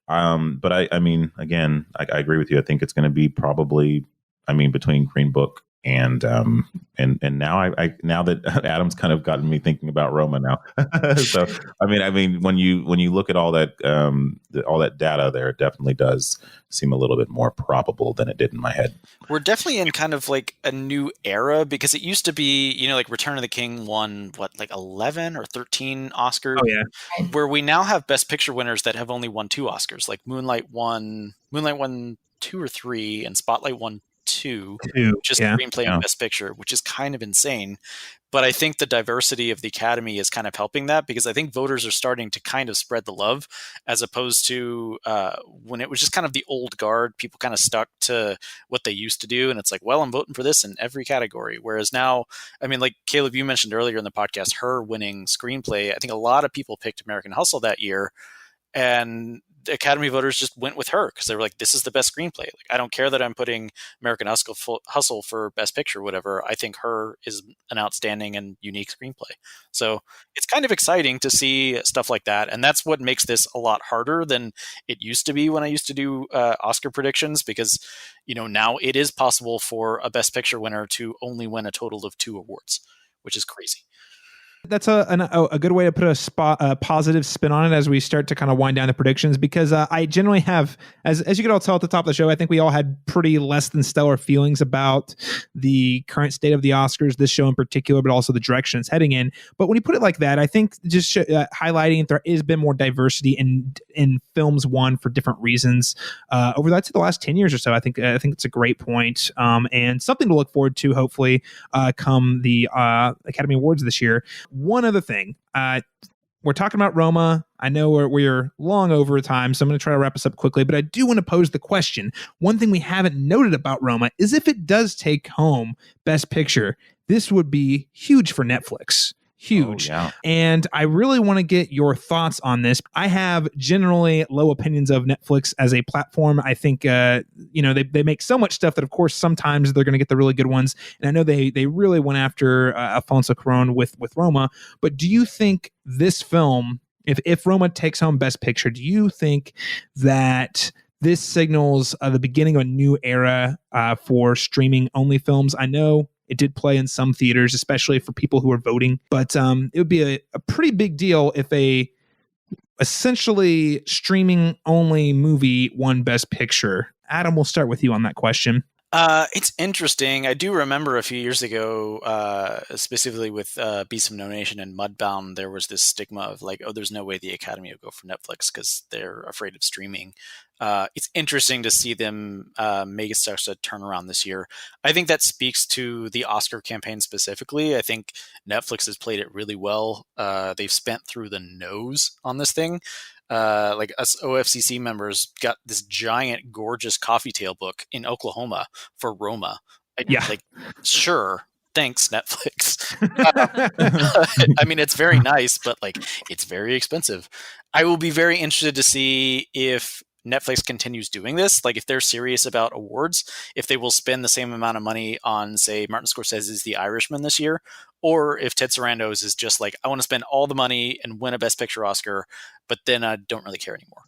I mean, again, I agree with you. I think it's going to be probably, between Green Book and now now that Adam's kind of gotten me thinking about Roma now. So I mean when you look at all that data there, it definitely does seem a little bit more probable than it did in my head. We're definitely in kind of like a new era, because it used to be, like Return of the King won like 11 or 13 Oscars. Oh yeah. Where we now have Best Picture winners that have only won 2 Oscars. Like Moonlight won 2 or 3, and Spotlight won 2, just screenplay and Best Picture, which is kind of insane. But I think the diversity of the Academy is kind of helping that, because I think voters are starting to kind of spread the love, as opposed to when it was just kind of the old guard. People kind of stuck to what they used to do, and it's like, well, I'm voting for this in every category. Whereas now, I mean, like Caleb, you mentioned earlier in the podcast, her winning screenplay. I think a lot of people picked American Hustle that year, and the Academy voters just went with her because they were like, this is the best screenplay. Like, I don't care that I'm putting American Hustle for Best Picture, whatever. I think her is an outstanding and unique screenplay. So it's kind of exciting to see stuff like that. And that's what makes this a lot harder than it used to be when I used to do Oscar predictions, because, now it is possible for a Best Picture winner to only win a total of 2 awards, which is crazy. That's a good way to put a positive spin on it as we start to kind of wind down the predictions, because I generally have, as you could all tell at the top of the show, I think we all had pretty less than stellar feelings about the current state of the Oscars, this show in particular, but also the direction it's heading in. But when you put it like that, I think just highlighting there has been more diversity in films won for different reasons over the last 10 years or so. I think it's a great point, and something to look forward to, hopefully, come the Academy Awards this year. One other thing, we're talking about Roma. I know we're long over time, so I'm going to try to wrap us up quickly, but I do want to pose the question. One thing we haven't noted about Roma is if it does take home Best Picture, this would be huge for Netflix. Huge. Oh, yeah. And I really want to get your thoughts on this. I have generally low opinions of Netflix as a platform. I think, they make so much stuff that, of course, sometimes they're going to get the really good ones. And I know they really went after Alfonso Cuarón with Roma. But do you think this film, if Roma takes home Best Picture, do you think that this signals the beginning of a new era for streaming-only films? I know it did play in some theaters, especially for people who are voting. But it would be a pretty big deal if a essentially streaming-only movie won Best Picture. Adam, we'll start with you on that question. It's interesting. I do remember a few years ago, specifically with Beast of No Nation and Mudbound, there was this stigma of like, oh, there's no way the Academy will go for Netflix because they're afraid of streaming. It's interesting to see them make such a turnaround this year. I think that speaks to the Oscar campaign specifically. I think Netflix has played it really well. They've spent through the nose on this thing. Like us OFCC members got this giant, gorgeous coffee tale book in Oklahoma for Roma. Yeah. Like, sure, Thanks, Netflix. I mean, it's very nice, but like it's very expensive. I will be very interested to see if Netflix continues doing this. Like if they're serious about awards, if they will spend the same amount of money on, say, Martin Scorsese's The Irishman this year, or if Ted Sarandos is just like, I want to spend all the money and win a Best Picture Oscar, but then I don't really care anymore.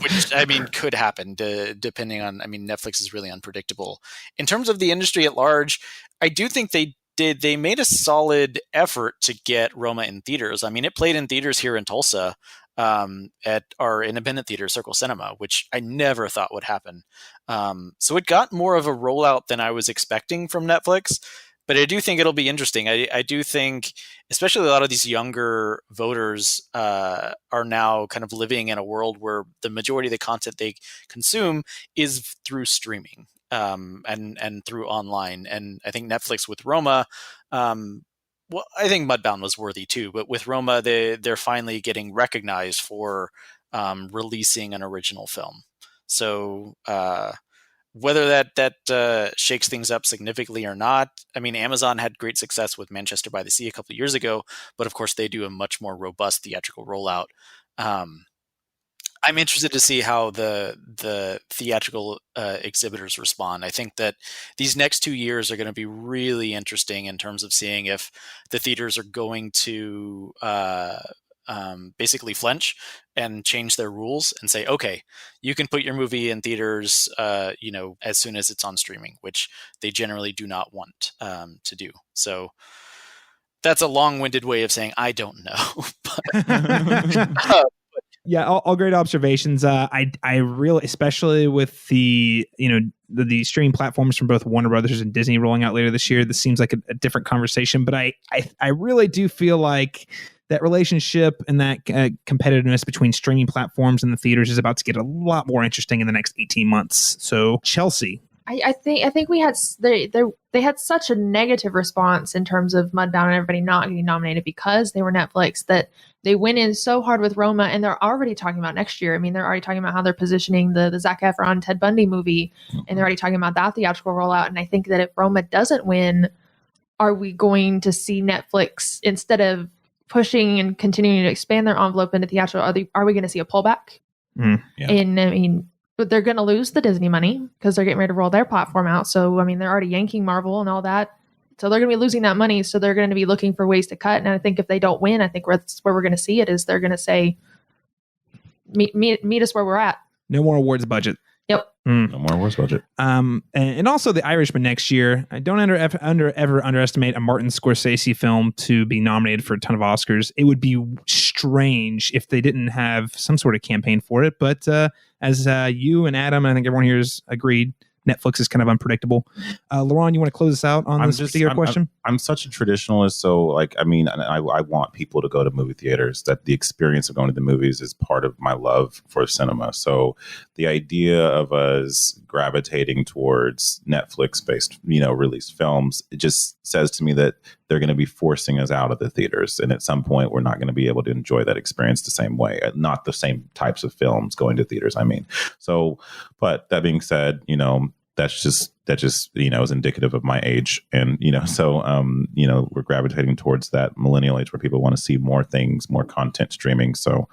Which, I mean, could happen depending on, I mean, Netflix is really unpredictable. In terms of the industry at large, I do think they made a solid effort to get Roma in theaters. I mean, it played in theaters here in Tulsa at our independent theater, Circle Cinema, which I never thought would happen. So it got more of a rollout than I was expecting from Netflix. But I do think it'll be interesting. I do think, especially a lot of these younger voters are now kind of living in a world where the majority of the content they consume is through streaming and through online. And I think Netflix with Roma, well, I think Mudbound was worthy too, but with Roma, they're finally getting recognized for releasing an original film. So whether that shakes things up significantly or not, I mean, Amazon had great success with Manchester by the Sea a couple of years ago, but of course they do a much more robust theatrical rollout. I'm interested to see how the theatrical exhibitors respond. I think that these next 2 years are going to be really interesting in terms of seeing if the theaters are going to basically flinch and change their rules and say, okay, you can put your movie in theaters, as soon as it's on streaming, which they generally do not want to do. So that's a long-winded way of saying I don't know. But, yeah, all great observations. I really, especially with the the streaming platforms from both Warner Brothers and Disney rolling out later this year, this seems like a different conversation. But I really do feel like that relationship and that competitiveness between streaming platforms and the theaters is about to get a lot more interesting in the next 18 months. So, Chelsea. I think we had they had such a negative response in terms of Mudbound and everybody not getting nominated because they were Netflix, that they went in so hard with Roma, and they're already talking about next year. I mean, they're already talking about how they're positioning the Zac Efron Ted Bundy movie, and they're already talking about that theatrical rollout. And I think that if Roma doesn't win, are we going to see Netflix, instead of pushing and continuing to expand their envelope into theatrical, are we going to see a pullback? Yeah. And I mean, but they're going to lose the Disney money because they're getting ready to roll their platform out. So, I mean, they're already yanking Marvel and all that. So they're going to be losing that money. So they're going to be looking for ways to cut. And I think if they don't win, I think that's where we're going to see it, is they're going to say, meet us where we're at. No more awards budget. Yep. No more awards budget. And also The Irishman next year. I don't ever underestimate a Martin Scorsese film to be nominated for a ton of Oscars. It would be strange if they didn't have some sort of campaign for it. But as you and Adam, and I think everyone here has agreed, Netflix is kind of unpredictable. Laurent, you want to close us out on this particular question? I'm such a traditionalist, so like, I mean, I want people to go to movie theaters. That the experience of going to the movies is part of my love for cinema. So the idea of us gravitating towards Netflix-based, released films, it just says to me that they're going to be forcing us out of the theaters, and at some point, we're not going to be able to enjoy that experience the same way. Not the same types of films going to theaters. I mean, so. But that being said, that just is indicative of my age, and so we're gravitating towards that millennial age where people want to see more things, more content streaming. So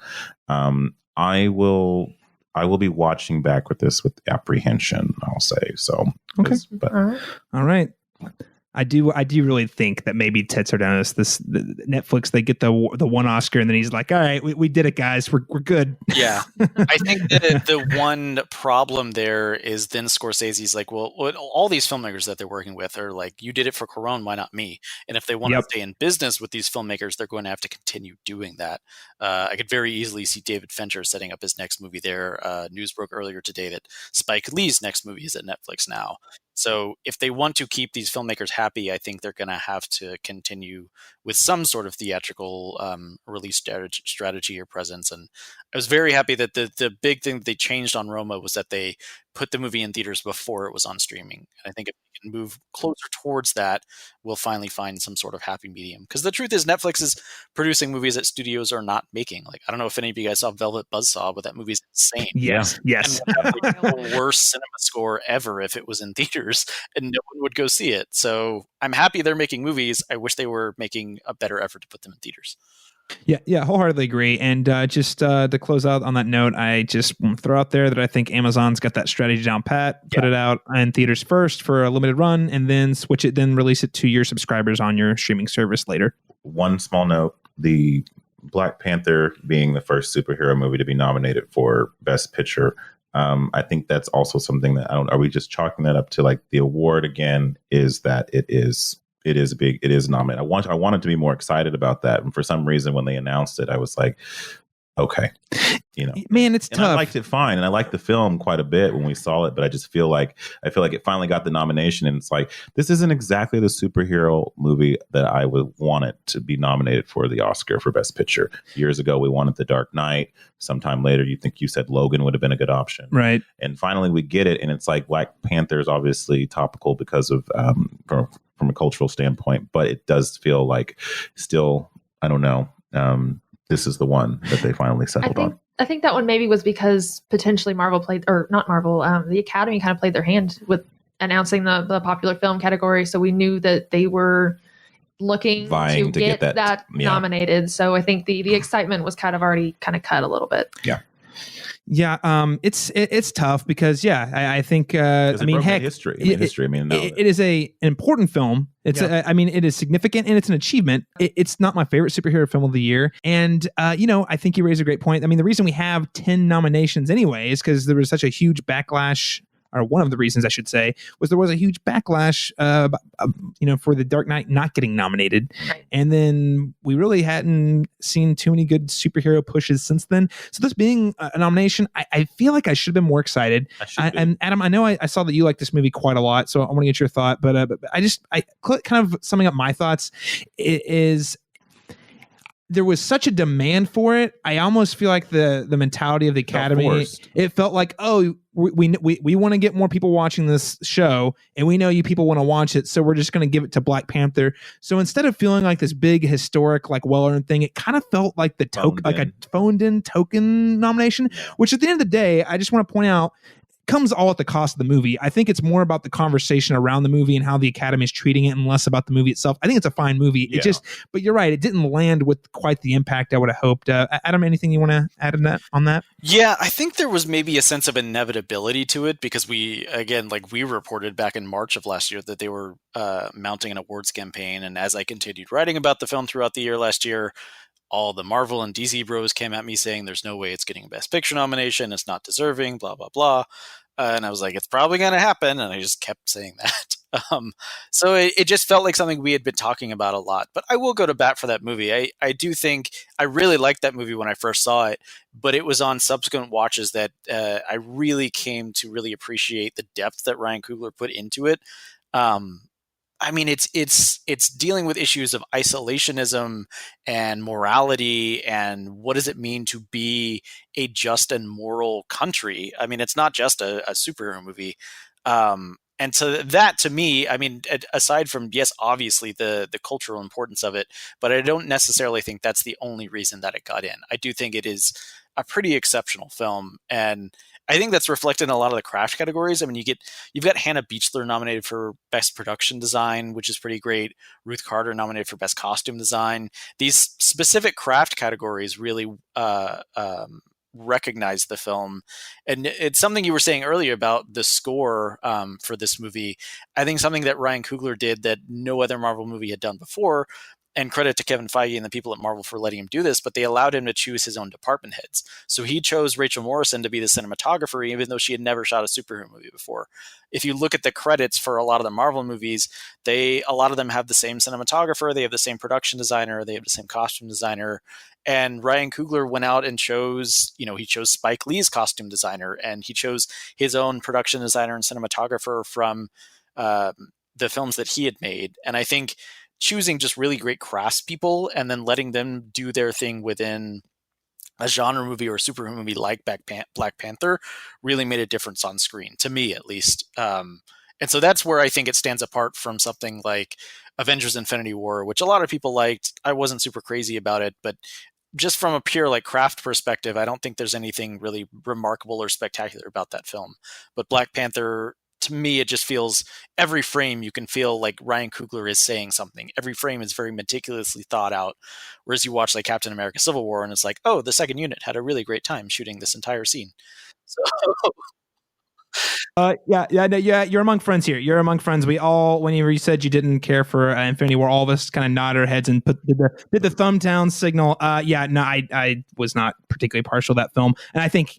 I will be watching back with this with apprehension, I'll say. So okay, but all right. I do really think that maybe Ted Sarandos, the Netflix, they get the one Oscar, and then he's like, all right, we did it, guys. We're good. Yeah. I think that the one problem there is then Scorsese's like, well, all these filmmakers that they're working with are like, you did it for Cuarón, why not me? And if they want to stay in business with these filmmakers, they're going to have to continue doing that. I could very easily see David Fincher setting up his next movie there. News broke earlier today that Spike Lee's next movie is at Netflix now. So if they want to keep these filmmakers happy, I think they're going to have to continue with some sort of theatrical release strategy or presence. And I was very happy that the big thing that they changed on Roma was that they put the movie in theaters before it was on streaming. And I think if we can move closer towards that, we'll finally find some sort of happy medium. Because the truth is, Netflix is producing movies that studios are not making. Like, I don't know if any of you guys saw Velvet Buzzsaw, but that movie's insane. Yes. And would have like the worst cinema score ever if it was in theaters, and no one would go see it. So I'm happy they're making movies. I wish they were making a better effort to put them in theaters. Yeah, wholeheartedly agree. And just to close out on that note, I just want to throw out there that I think Amazon's got that strategy down pat. Put it out in theaters first for a limited run, and then switch it, then release it to your subscribers on your streaming service later. One small note: the Black Panther being the first superhero movie to be nominated for Best Picture. I think that's also something that are we just chalking that up to like the award again? Is that it is nominated. I wanted to be more excited about that, and for some reason when they announced it, I was like, okay, man, it's and tough. I liked it fine, and I liked the film quite a bit when we saw it, but I just feel like it finally got the nomination, and it's like, this isn't exactly the superhero movie that I would want it to be nominated for the Oscar for Best Picture. Years ago, we wanted The Dark Knight. Sometime later, you said Logan would have been a good option, right? And finally, we get it, and it's like Black Panther is obviously topical because of from a cultural standpoint, but it does feel like still, I don't know. This is the one that they finally settled on. I think that one maybe was because potentially Marvel the Academy kind of played their hand with announcing the popular film category. So we knew that they were looking to get that nominated. So I think the excitement was already cut a little bit. Yeah. Yeah, it's tough because I think history. It is an important film. It's it is significant and it's an achievement. It's not my favorite superhero film of the year, and I think you raise a great point. I mean, the reason we have 10 nominations anyway is because there was such a huge backlash. Or one of the reasons I should say was there was a huge backlash, for The Dark Knight not getting nominated, and then we really hadn't seen too many good superhero pushes since then. So this being a nomination, I feel like I should have been more excited. And Adam, I know I saw that you like this movie quite a lot, so I want to get your thought. But I kind of summing up my thoughts is. There was such a demand for it. I almost feel like the mentality of the Academy, it felt like, oh, we want to get more people watching this show, and we know you people want to watch it, so we're just going to give it to Black Panther. So instead of feeling like this big historic, like well-earned thing, it kind of felt like a phoned-in token nomination. Which at the end of the day, I just want to point out, comes all at the cost of the movie. I think it's more about the conversation around the movie and how the Academy is treating it, and less about the movie itself. I think it's a fine movie. But you're right, it didn't land with quite the impact I would have hoped. Adam, anything you want to add on that? Yeah, I think there was maybe a sense of inevitability to it because we reported back in March of last year that they were mounting an awards campaign, and as I continued writing about the film throughout the year last year, all the Marvel and DC bros came at me saying there's no way it's getting a Best Picture nomination, it's not deserving, blah, blah, blah. And I was like, it's probably going to happen. And I just kept saying that. So it just felt like something we had been talking about a lot. But I will go to bat for that movie. I do think I really liked that movie when I first saw it, but it was on subsequent watches that I really came to really appreciate the depth that Ryan Coogler put into it. I mean, it's dealing with issues of isolationism and morality and what does it mean to be a just and moral country. I mean, it's not just a superhero movie. And so that, to me, I mean, aside from, yes, obviously the cultural importance of it, but I don't necessarily think that's the only reason that it got in. I do think it is a pretty exceptional film, and I think that's reflected in a lot of the craft categories. I mean, you've got Hannah Beachler nominated for Best Production Design, which is pretty great. Ruth Carter nominated for Best Costume Design. These specific craft categories really recognize the film. And it's something you were saying earlier about the score for this movie. I think something that Ryan Coogler did that no other Marvel movie had done before, and credit to Kevin Feige and the people at Marvel for letting him do this, but they allowed him to choose his own department heads. So he chose Rachel Morrison to be the cinematographer, even though she had never shot a superhero movie before. If you look at the credits for a lot of the Marvel movies, a lot of them have the same cinematographer, they have the same production designer, they have the same costume designer. And Ryan Coogler went out and chose Spike Lee's costume designer, and he chose his own production designer and cinematographer from the films that he had made. And I think choosing just really great craftspeople and then letting them do their thing within a genre movie or a superhero movie like Black Panther really made a difference on screen, to me at least. And so that's where I think it stands apart from something like Avengers Infinity War, which a lot of people liked. I wasn't super crazy about it, but just from a pure like craft perspective, I don't think there's anything really remarkable or spectacular about that film. But Black Panther, to me, it just feels every frame you can feel like Ryan Coogler is saying something. Every frame is very meticulously thought out. Whereas you watch like Captain America Civil War and it's like, oh, the second unit had a really great time shooting this entire scene. So Yeah. You're among friends here. You're among friends. We all, whenever you said you didn't care for Infinity War, all of us kind of nodded our heads and did the thumb down signal. No, I was not particularly partial to that film, and I think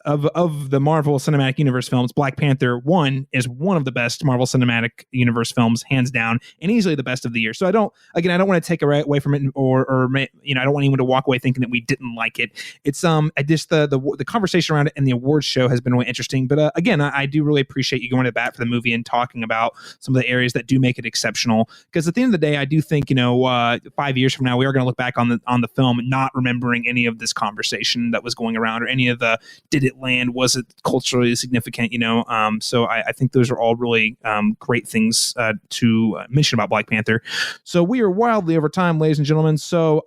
of the Marvel Cinematic Universe films, Black Panther 1 is one of the best Marvel Cinematic Universe films, hands down, and easily the best of the year. So I don't want to take away from it, or I don't want anyone to walk away thinking that we didn't like it. It's I just the conversation around it and the awards show has been really interesting. But again, I do really appreciate you going to bat for the movie and talking about some of the areas that do make it exceptional. Because at the end of the day, I do think 5 years from now we are going to look back on the film not remembering any of this conversation that was going around or any of the did it land? Was it culturally significant? So I think those are all really great things to mention about Black Panther. So we are wildly over time, ladies and gentlemen. So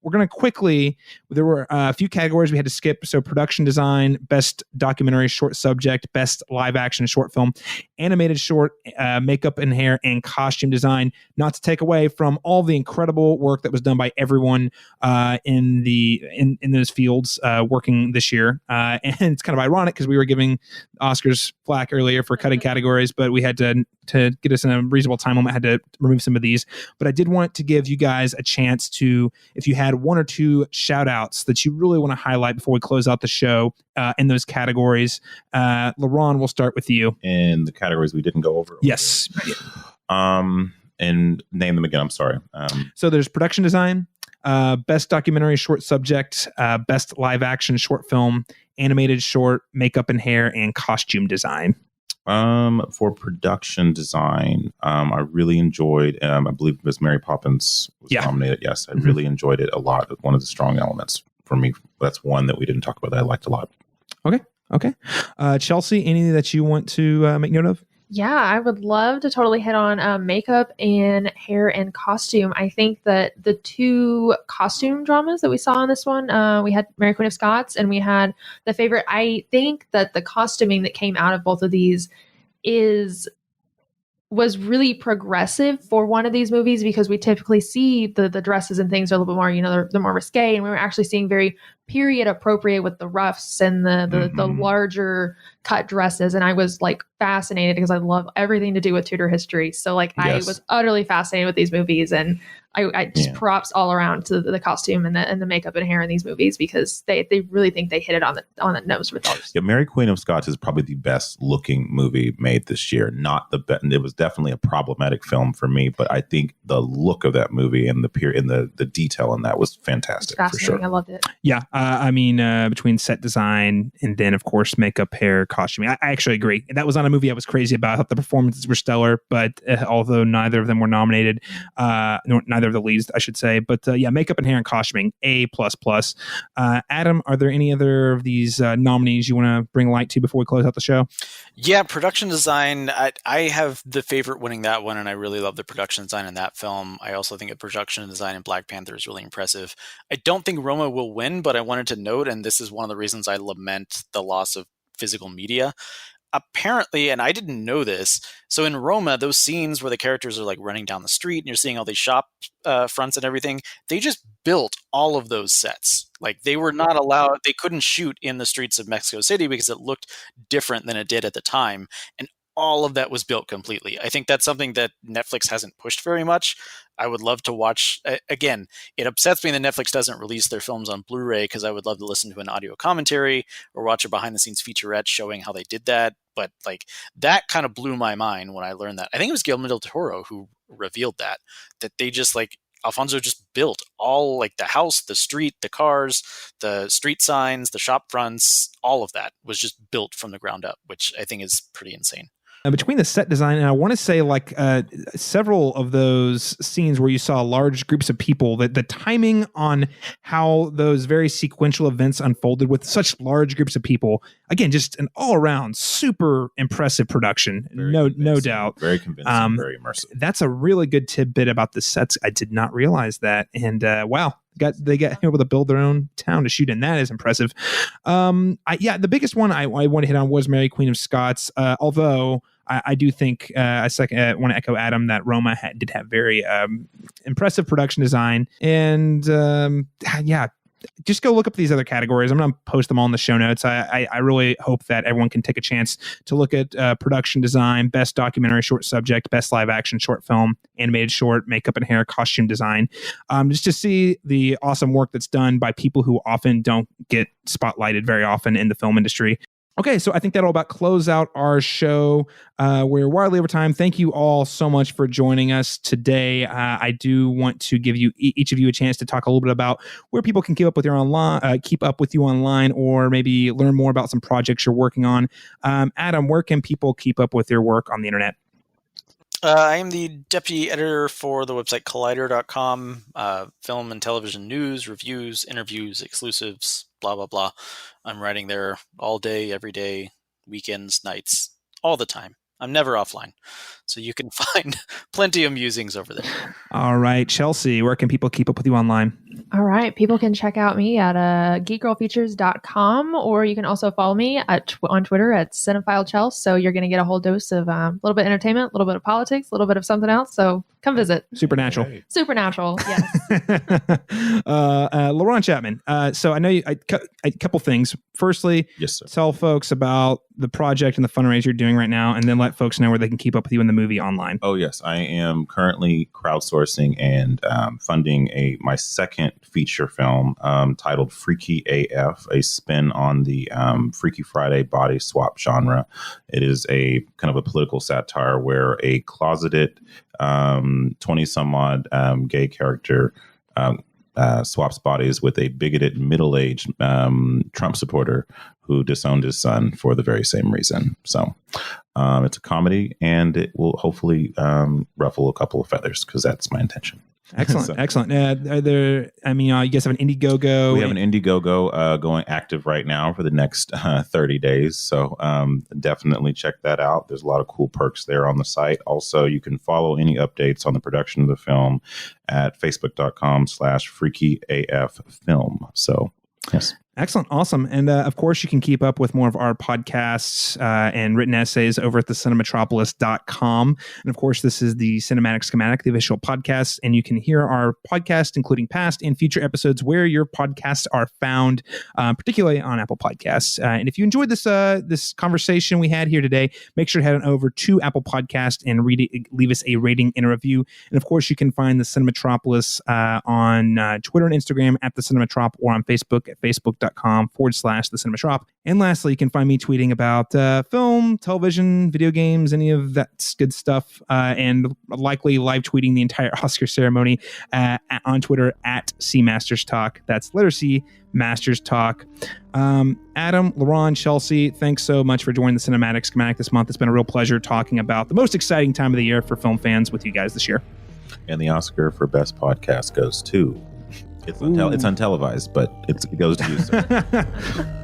we're going to quickly, there were a few categories we had to skip. So production design, best documentary short subject, best live action short film, animated short, makeup and hair, and costume design. Not to take away from all the incredible work that was done by everyone in those fields working this year. And it's kind of ironic because we were giving Oscars flack earlier for cutting categories, but we had to get us in a reasonable time limit, had to remove some of these. But I did want to give you guys a chance to, if you had one or two shout outs that you really want to highlight before we close out the show in those categories. LaRon, we'll start with you. In the categories we didn't go over. Yes. And name them again. I'm sorry. So there's production design, best documentary short subject, best live action short film, animated short, makeup and hair, and costume design. For production design, I really enjoyed, I believe Miss Mary Poppins was nominated. Yes, I really enjoyed it a lot. One of the strong elements for me. That's one that we didn't talk about that I liked a lot. Okay. Chelsea, any that you want to make note of? Yeah, I would love to totally hit on makeup and hair and costume. I think that the two costume dramas that we saw in this one, we had Mary Queen of Scots and we had The Favorite. I think that the costuming that came out of both of these was really progressive for one of these movies, because we typically see the dresses and things are a little bit more, they're more risque, and we were actually seeing very period appropriate with the ruffs and the larger cut dresses. And I was like fascinated because I love everything to do with Tudor history. So like I was utterly fascinated with these movies, and I just props all around to the costume and the makeup and hair in these movies, because they really think they hit it on the nose with those. Yeah, Mary Queen of Scots is probably the best looking movie made this year. Not the best. It was definitely a problematic film for me, but I think the look of that movie and the detail in that was fantastic. For sure. I loved it. Yeah. Between set design and then, of course, makeup, hair, costume. I actually agree. That was not a movie I was crazy about. I thought the performances were stellar, but although neither of them were nominated, neither of the leads, I should say. But makeup and hair and costuming, A++. Adam, are there any other of these nominees you want to bring light to before we close out the show? Yeah, production design. I have The Favorite winning that one, and I really love the production design in that film. I also think the production design in Black Panther is really impressive. I don't think Roma will win, but I wanted to note, and this is one of the reasons I lament the loss of physical media. Apparently, and I didn't know this, so in Roma, those scenes where the characters are like running down the street and you're seeing all these shop fronts and everything, they just built all of those sets. Like they were not allowed, they couldn't shoot in the streets of Mexico City because it looked different than it did at the time. And all of that was built completely. I think that's something that Netflix hasn't pushed very much. I would love to watch. Again, it upsets me that Netflix doesn't release their films on Blu-ray, because I would love to listen to an audio commentary or watch a behind-the-scenes featurette showing how they did that. But like that kind of blew my mind when I learned that. I think it was Guillermo del Toro who revealed that they just like Alfonso just built all like the house, the street, the cars, the street signs, the shop fronts, all of that was just built from the ground up, which I think is pretty insane. between the set design and I want to say like several of those scenes where you saw large groups of people, that the timing on how those very sequential events unfolded with such large groups of people, again, just an all around super impressive production. No doubt. Very convincing, very immersive. That's a really good tidbit about the sets. I did not realize that. And wow. They got able to build their own town to shoot in. That is impressive. The biggest one I want to hit on was Mary Queen of Scots. Although I do think I want to echo Adam that Roma did have very impressive production design. And just go look up these other categories. I'm going to post them all in the show notes. I really hope that everyone can take a chance to look at production design, best documentary short subject, best live action short film, animated short, makeup and hair, costume design, just to see the awesome work that's done by people who often don't get spotlighted very often in the film industry. Okay, so I think that'll about close out our show. We're wildly over time. Thank you all so much for joining us today. I do want to give you each of you a chance to talk a little bit about where people can keep up with you online, or maybe learn more about some projects you're working on. Adam, where can people keep up with your work on the internet? I am the deputy editor for the website collider.com, film and television news, reviews, interviews, exclusives, blah, blah, blah. I'm writing there all day, every day, weekends, nights, all the time. I'm never offline. So you can find plenty of musings over there. All right. Chelsea, where can people keep up with you online? All right. People can check out me at geekgirlfeatures.com, or you can also follow me on Twitter at CinephileChels. So you're going to get a whole dose of a little bit of entertainment, a little bit of politics, a little bit of something else. So come visit. Supernatural. Right. Supernatural, yes. Laurent Chapman. So I know a couple things. Firstly, yes, sir. Tell folks about the project and the fundraiser you're doing right now, and then let folks know where they can keep up with you in the movie online. Oh, yes. I am currently crowdsourcing and funding my second feature film titled Freaky AF, a spin on the Freaky Friday body swap genre. It is a kind of a political satire where a closeted 20-some-odd gay character swaps bodies with a bigoted middle-aged Trump supporter who disowned his son for the very same reason. So it's a comedy, and it will hopefully ruffle a couple of feathers, because that's my intention. Excellent, excellent. Are there? You guys have an Indiegogo. We have an Indiegogo going active right now for the next 30 days. So definitely check that out. There's a lot of cool perks there on the site. Also, you can follow any updates on the production of the film at facebook.com/freakyafilm. So, yes. Excellent. Awesome. And of course, you can keep up with more of our podcasts and written essays over at thecinemetropolis.com. And of course, this is the Cinematic Schematic, the official podcast. And you can hear our podcast, including past and future episodes, where your podcasts are found, particularly on Apple Podcasts. And if you enjoyed this conversation we had here today, make sure to head on over to Apple Podcasts and leave us a rating and a review. And of course, you can find the Cinemetropolis on Twitter and Instagram at the Cinemetrop, or on Facebook at facebook.com/the Cinemetrop. And lastly, you can find me tweeting about film, television, video games, any of that good stuff, and likely live tweeting the entire Oscar ceremony on Twitter at CMastersTalk. That's letter C, Masters Talk. Adam, Laurent, Chelsea, thanks so much for joining the Cinematic Schematic this month. It's been a real pleasure talking about the most exciting time of the year for film fans with you guys this year. And the Oscar for Best Podcast goes to... It's untelevised, but it goes to you, sir.